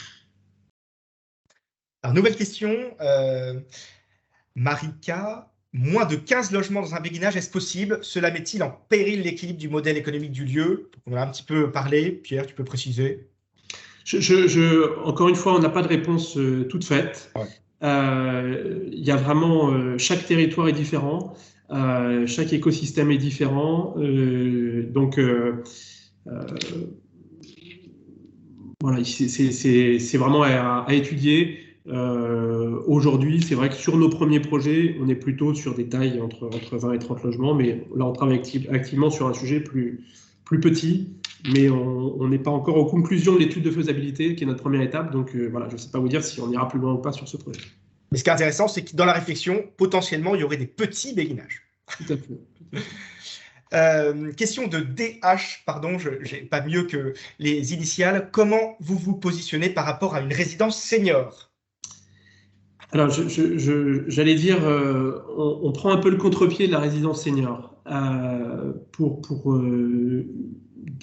Alors, nouvelle question. Marika, moins de 15 logements dans un béguinage, est-ce possible? Cela met-il en péril l'équilibre du modèle économique du lieu? On en a un petit peu parlé. Pierre, tu peux préciser? Encore une fois, on n'a pas de réponse toute faite. Ouais. Il y a vraiment, chaque territoire est différent, chaque écosystème est différent. Donc, voilà, c'est vraiment à étudier. Aujourd'hui, c'est vrai que sur nos premiers projets, on est plutôt sur des tailles entre 20 et 30 logements, mais là, on travaille activement sur un sujet plus petit, mais on n'est pas encore aux conclusions de l'étude de faisabilité, qui est notre première étape. Donc voilà, je ne sais pas vous dire si on ira plus loin ou pas sur ce projet. Mais ce qui est intéressant, c'est que dans la réflexion, potentiellement, il y aurait des petits béguinages. Tout à fait. Question de DH, pardon, je n'ai pas mieux que les initiales. Comment vous vous positionnez par rapport à une résidence senior? Alors, j'allais dire, on prend un peu le contre-pied de la résidence senior pour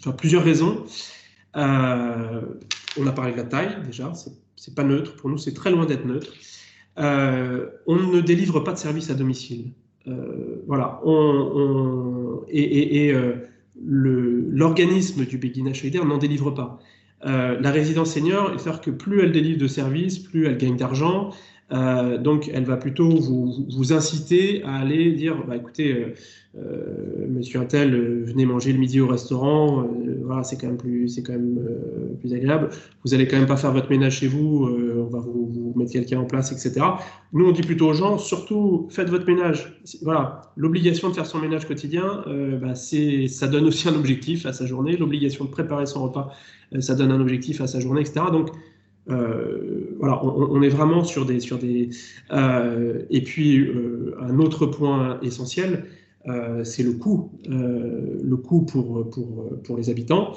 enfin, plusieurs raisons. On a parlé de la taille, déjà, c'est pas neutre. Pour nous, c'est très loin d'être neutre. On ne délivre pas de service à domicile. Voilà. L'organisme du béguinage solidaire n'en délivre pas. La résidence senior, c'est-à-dire que plus elle délivre de services, plus elle gagne d'argent. Donc, elle va plutôt vous inciter à aller dire, bah, écoutez, monsieur Untel, venez manger le midi au restaurant, voilà, c'est quand même plus agréable. Vous allez quand même pas faire votre ménage chez vous, on va vous mettre quelqu'un en place, etc. Nous, on dit plutôt aux gens, surtout, faites votre ménage. Voilà, l'obligation de faire son ménage quotidien, ça donne aussi un objectif à sa journée. L'obligation de préparer son repas, ça donne un objectif à sa journée, etc. Donc, voilà, on est vraiment sur des et puis un autre point essentiel, c'est le coût pour les habitants.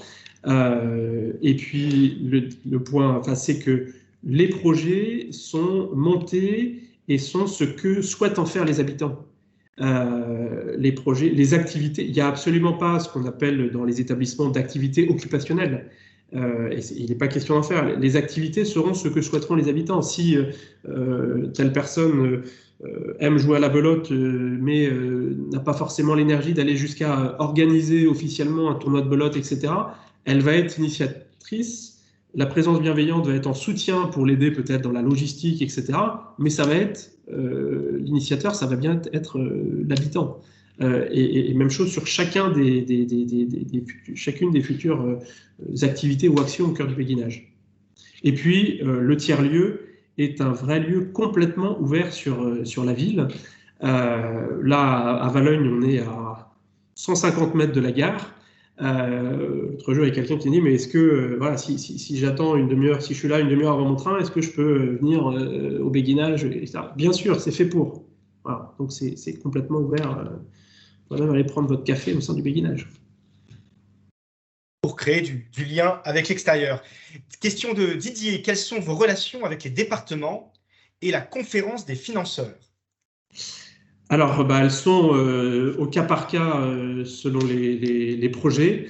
Et puis le point, enfin, c'est que les projets sont montés et sont ce que souhaitent en faire les habitants. Les projets, les activités, il n'y a absolument pas ce qu'on appelle dans les établissements d'activités occupationnelles. Il n'est pas question d'en faire. Les activités seront ce que souhaiteront les habitants. Si telle personne aime jouer à la belote, mais n'a pas forcément l'énergie d'aller jusqu'à organiser officiellement un tournoi de belote, etc., elle va être initiatrice. La présence bienveillante va être en soutien pour l'aider peut-être dans la logistique, etc. Mais ça va être l'initiateur, ça va bien être l'habitant. Et même chose sur chacune des futures activités ou actions au cœur du béguinage. Et puis, le tiers-lieu est un vrai lieu complètement ouvert sur la ville. Là, à Valogne, on est à 150 mètres de la gare. L'autre jour, il y a quelqu'un qui dit, mais est-ce que, voilà, si j'attends une demi-heure, si je suis là une demi-heure avant mon train, est-ce que je peux venir au béguinage, etc. Bien sûr, c'est fait pour. Voilà. Donc, c'est complètement ouvert. Vous pouvez même aller prendre votre café au sein du béguinage. Pour créer du lien avec l'extérieur. Question de Didier, quelles sont vos relations avec les départements et la conférence des financeurs? Alors, elles sont au cas par cas selon les projets.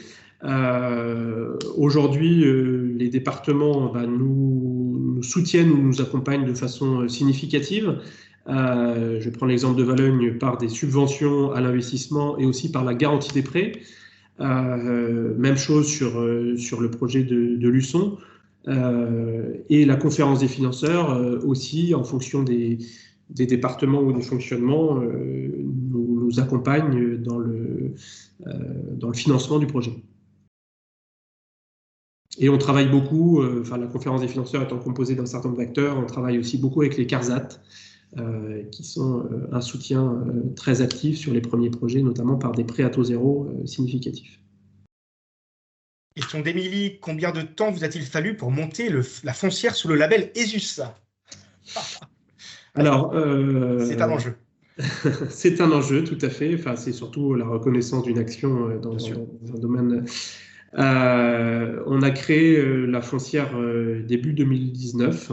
Aujourd'hui, les départements nous soutiennent ou nous accompagnent de façon significative. Je prends l'exemple de Valognes par des subventions à l'investissement et aussi par la garantie des prêts. Même chose sur le projet de Luçon. Et la conférence des financeurs aussi, en fonction des départements ou des fonctionnements, nous accompagne dans le financement du projet. Et on travaille beaucoup, la conférence des financeurs étant composée d'un certain nombre d'acteurs, on travaille aussi beaucoup avec les CARSAT, qui sont un soutien très actif sur les premiers projets, notamment par des prêts à taux zéro significatifs. Question d'Émilie, combien de temps vous a-t-il fallu pour monter la foncière sous le label ESUS? Alors, c'est un enjeu. C'est un enjeu, tout à fait. Enfin, c'est surtout la reconnaissance d'une action dans un domaine. On a créé la foncière début 2019,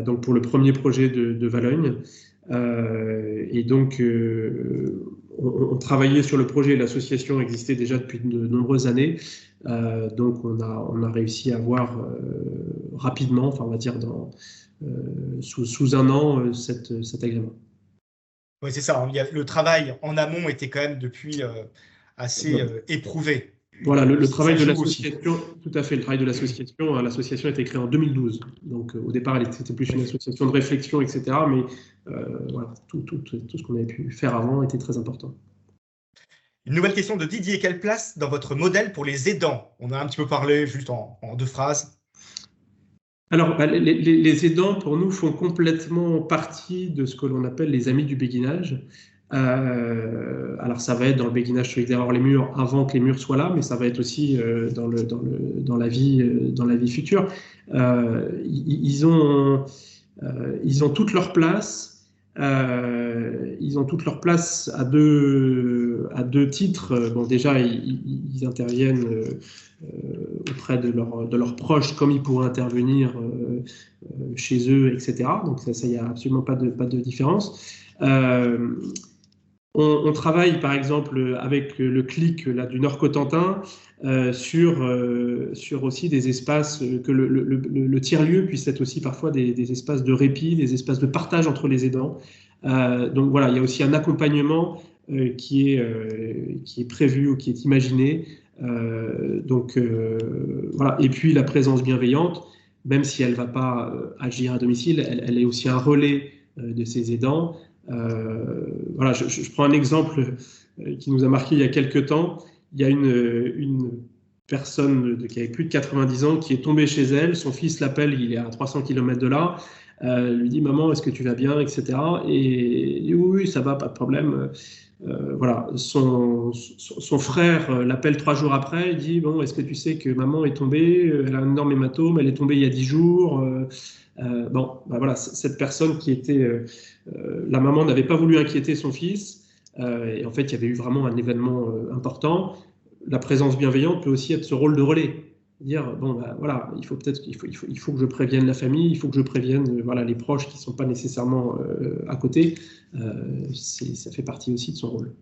donc pour le premier projet de Valognes. Et donc, on travaillait sur le projet. L'association existait déjà depuis de nombreuses années. Donc, on a réussi à avoir rapidement, enfin, on va dire sous un an, cet agrément. Oui, c'est ça. Le travail en amont était quand même depuis assez éprouvé. Voilà, le travail de l'association, tout à fait, le travail de l'association. L'association a été créée en 2012. Donc, au départ, c'était plus une association de réflexion, etc. Mais voilà, tout ce qu'on avait pu faire avant était très important. Une nouvelle question de Didier. Quelle place dans votre modèle pour les aidants? On a un petit peu parlé juste en 2 phrases. Alors, les aidants, pour nous, font complètement partie de ce que l'on appelle les amis du béguinage. Alors, ça va être dans le béguinage solidaire hors les murs avant que les murs soient là, mais ça va être aussi dans la vie future. Ils ont toute leur place. Ils ont toute leur place à deux titres. Bon, déjà, ils interviennent auprès de leurs proches, comme ils pourraient intervenir chez eux, etc. Donc ça, il n'y a absolument pas de différence. On travaille par exemple avec le CLIC là, du Nord-Cotentin sur aussi des espaces, que le tiers-lieu puisse être aussi parfois des espaces de répit, des espaces de partage entre les aidants. Donc voilà, il y a aussi un accompagnement qui est prévu ou qui est imaginé. Voilà. Et puis la présence bienveillante, même si elle ne va pas agir à domicile, elle est aussi un relais de ces aidants. Voilà, je prends un exemple qui nous a marqué il y a quelques temps. Il y a une personne qui avait plus de 90 ans qui est tombée chez elle. Son fils l'appelle, il est à 300 km de là. Lui dit « Maman, est-ce que tu vas bien ?» etc. Et il dit « Oui, ça va, pas de problème. » Voilà, son frère l'appelle 3 jours après. Il dit « Bon, est-ce que tu sais que maman est tombée? Elle a un énorme hématome, elle est tombée il y a 10 jours. » Bon, voilà, cette personne qui était... la maman n'avait pas voulu inquiéter son fils. Et en fait, il y avait eu vraiment un événement important. La présence bienveillante peut aussi être ce rôle de relais. Dire, bon, voilà, il faut que je prévienne la famille, il faut que je prévienne les proches qui ne sont pas nécessairement à côté. Ça fait partie aussi de son rôle.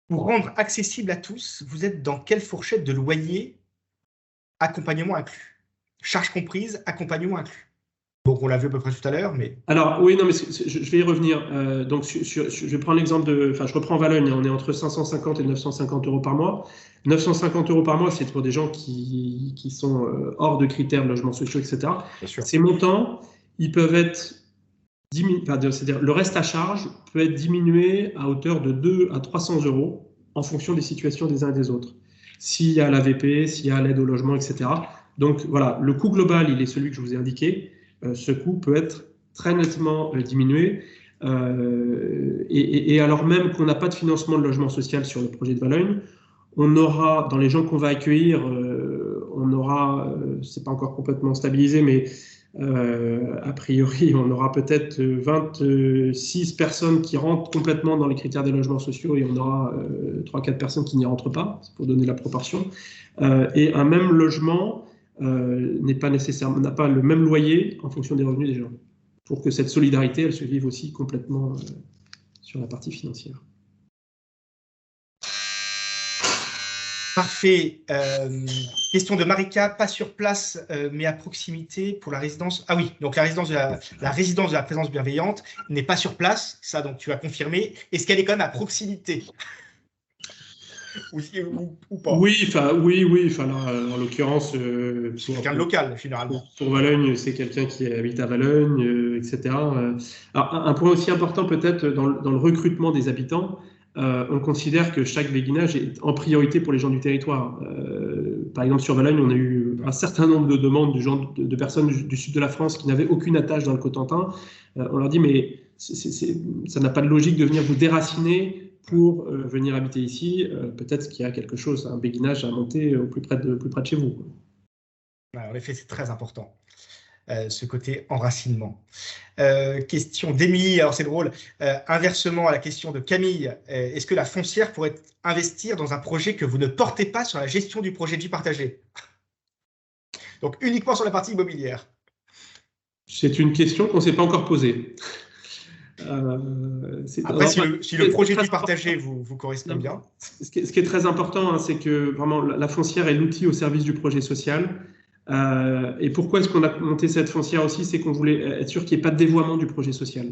Pour rendre accessible à tous, vous êtes dans quelle fourchette de loyer, accompagnement inclus? Charges comprises, accompagnement inclus. Donc, on l'a vu à peu près tout à l'heure, mais... Alors, oui, non, mais je vais y revenir. Donc, je prends l'exemple je reprends Valognes, on est entre 550 et 950 euros par mois. 950 euros par mois, c'est pour des gens qui sont hors de critères de logements sociaux, etc. Ces montants, ils peuvent être c'est-à-dire le reste à charge peut être diminué à hauteur de 200 à 300 euros en fonction des situations des uns et des autres. S'il y a l'AVP, s'il y a l'aide au logement, etc. Donc, voilà, le coût global, il est celui que je vous ai indiqué. Ce coût peut être très nettement diminué. Et alors même qu'on n'a pas de financement de logement social sur le projet de Valognes, on aura, dans les gens qu'on va accueillir, c'est pas encore complètement stabilisé, mais A priori, on aura peut-être 26 personnes qui rentrent complètement dans les critères des logements sociaux et on aura 3-4 personnes qui n'y rentrent pas, c'est pour donner la proportion. Et un même logement n'a pas le même loyer en fonction des revenus des gens, pour que cette solidarité, elle se vive aussi complètement sur la partie financière. Parfait. Question de Marika, pas sur place, mais à proximité pour la résidence. Ah oui, donc la résidence de la présence bienveillante n'est pas sur place, ça donc tu as confirmé. Est-ce qu'elle est quand même à proximité ou pas? Oui, là, en l'occurrence, c'est quelqu'un de local, généralement. Pour Valogne, c'est quelqu'un qui habite à Valogne, etc. Alors, un point aussi important peut-être dans le recrutement des habitants, on considère que chaque béguinage est en priorité pour les gens du territoire. Par exemple, sur Valogne, on a eu un certain nombre de demandes de personnes du sud de la France qui n'avaient aucune attache dans le Cotentin. On leur dit, mais ça n'a pas de logique de venir vous déraciner pour venir habiter ici. Peut-être qu'il y a quelque chose, un béguinage à monter au plus près de chez vous. En effet, c'est très important. Ce côté enracinement. Question d'Émilie, alors c'est drôle, inversement à la question de Camille, est-ce que la foncière pourrait investir dans un projet que vous ne portez pas sur la gestion du projet de vie partagé? Donc uniquement sur la partie immobilière. C'est une question qu'on ne s'est pas encore posée. Après, si le projet de vie partagé vous correspond bien. Ce qui est très important, hein, c'est que vraiment la foncière est l'outil au service du projet social. Et pourquoi est-ce qu'on a monté cette foncière aussi? C'est qu'on voulait être sûr qu'il n'y ait pas de dévoiement du projet social.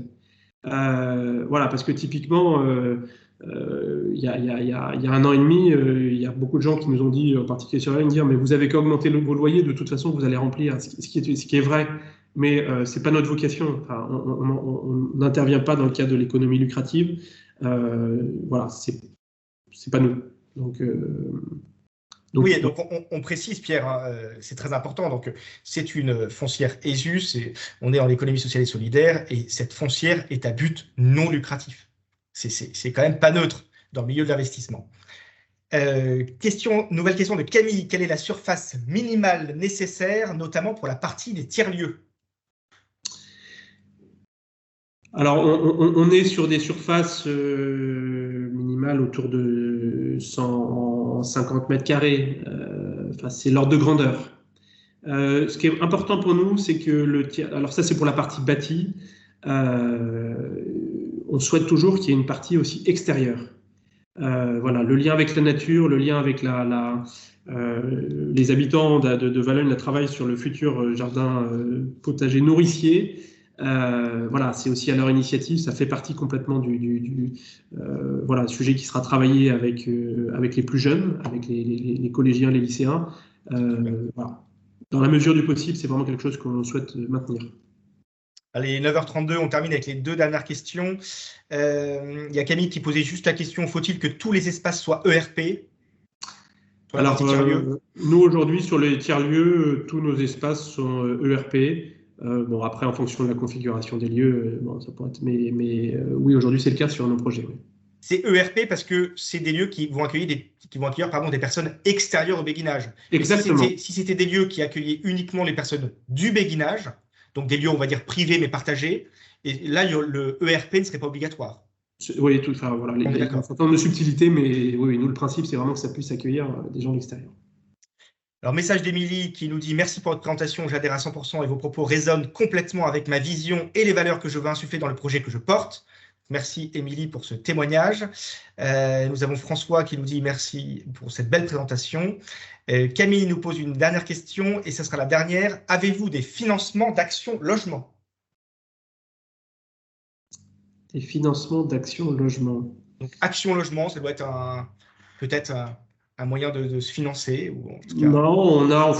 Voilà, parce que typiquement, il y a 1 an et demi, il y a beaucoup de gens qui nous ont dit, en particulier sur la ligne, dire mais vous avez qu'à augmenter vos loyers, de toute façon vous allez remplir, ce qui est vrai, mais c'est pas notre vocation. Enfin, on n'intervient pas dans le cadre de l'économie lucrative. Voilà, c'est pas nous. Donc oui, donc on précise, Pierre, hein, c'est très important. Donc, c'est une foncière ESUS, on est en économie sociale et solidaire, et cette foncière est à but non lucratif. C'est quand même pas neutre dans le milieu de l'investissement. Nouvelle question de Camille. Quelle est la surface minimale nécessaire, notamment pour la partie des tiers-lieux? Alors, on est sur des surfaces minimales autour de 150 mètres carrés. C'est l'ordre de grandeur. Ce qui est important pour nous, c'est que alors ça, c'est pour la partie bâtie. On souhaite toujours qu'il y ait une partie aussi extérieure. Voilà, le lien avec la nature, le lien avec les habitants de Valogne, le travail sur le futur jardin potager nourricier. Voilà, c'est aussi à leur initiative, ça fait partie complètement du sujet qui sera travaillé avec les plus jeunes, avec les collégiens, les lycéens. Voilà. Dans la mesure du possible, c'est vraiment quelque chose qu'on souhaite maintenir. Allez, 9h32, on termine avec les 2 dernières questions. Il y a Camille qui posait juste la question, faut-il que tous les espaces soient ERP? Alors, nous aujourd'hui, sur les tiers-lieux, tous nos espaces sont ERP. Bon, après, en fonction de la configuration des lieux, ça pourrait être. Mais oui, aujourd'hui, c'est le cas sur nos projets. Oui. C'est ERP parce que c'est des lieux qui vont accueillir des personnes extérieures au béguinage. Exactement. Si c'était des lieux qui accueillaient uniquement les personnes du béguinage, donc des lieux, on va dire, privés mais partagés, et là, le ERP ne serait pas obligatoire. Oui, voilà, il y a un certain nombre de subtilités, mais oui, nous, le principe, c'est vraiment que ça puisse accueillir des gens de l'extérieur. Alors, message d'Émilie qui nous dit « Merci pour votre présentation, j'adhère à 100% et vos propos résonnent complètement avec ma vision et les valeurs que je veux insuffler dans le projet que je porte. » Merci Émilie pour ce témoignage. Nous avons François qui nous dit « Merci pour cette belle présentation. » Camille nous pose une dernière question et ce sera la dernière. Avez-vous des financements d'actions logement? Des financements d'actions logement. Donc, action logement, ça doit être peut-être un moyen de se financer ou en tout cas, non, on a en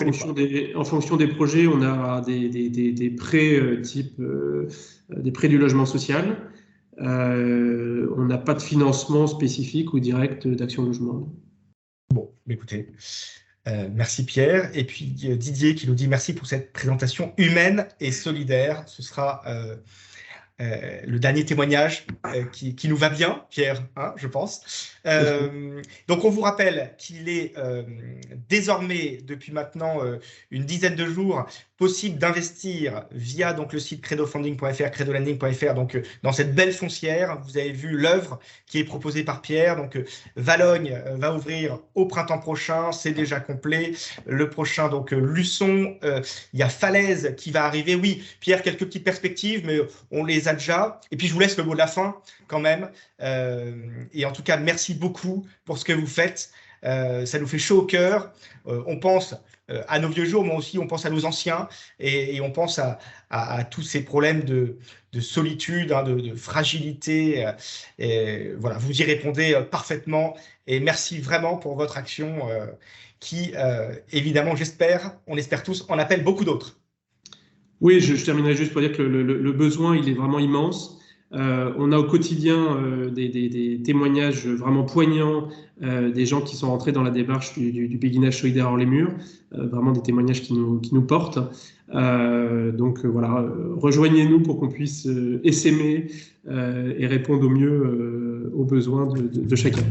fonction des projets, on a des prêts type des prêts du logement social. On n'a pas de financement spécifique ou direct d'action logement. Bon, écoutez, merci Pierre. Et puis Didier qui nous dit merci pour cette présentation humaine et solidaire. Ce sera le dernier témoignage qui nous va bien, Pierre, hein, je pense. Donc, on vous rappelle qu'il est désormais, depuis maintenant une dizaine de jours, possible d'investir via donc, le site credofunding.fr, credolending.fr, donc dans cette belle foncière. Vous avez vu l'œuvre qui est proposée par Pierre. Donc, Valogne va ouvrir au printemps prochain, c'est déjà complet. Le prochain, donc Luçon, il y a Falaise qui va arriver. Oui, Pierre, quelques petites perspectives, mais on les a déjà. Et puis, je vous laisse le mot de la fin quand même. Et en tout cas, merci beaucoup pour ce que vous faites. Ça nous fait chaud au cœur. On pense à nos vieux jours, mais aussi on pense à nos anciens et on pense à tous ces problèmes de solitude, hein, de fragilité. Et voilà, vous y répondez parfaitement et merci vraiment pour votre action qui, évidemment, on espère tous, en appelle beaucoup d'autres. Oui, je terminerai juste pour dire que le besoin, il est vraiment immense. On a au quotidien des témoignages vraiment poignants des gens qui sont rentrés dans la démarche du béguinage solidaire hors les murs, vraiment des témoignages qui nous portent. Donc voilà, rejoignez-nous pour qu'on puisse essaimer et répondre au mieux aux besoins de chacun.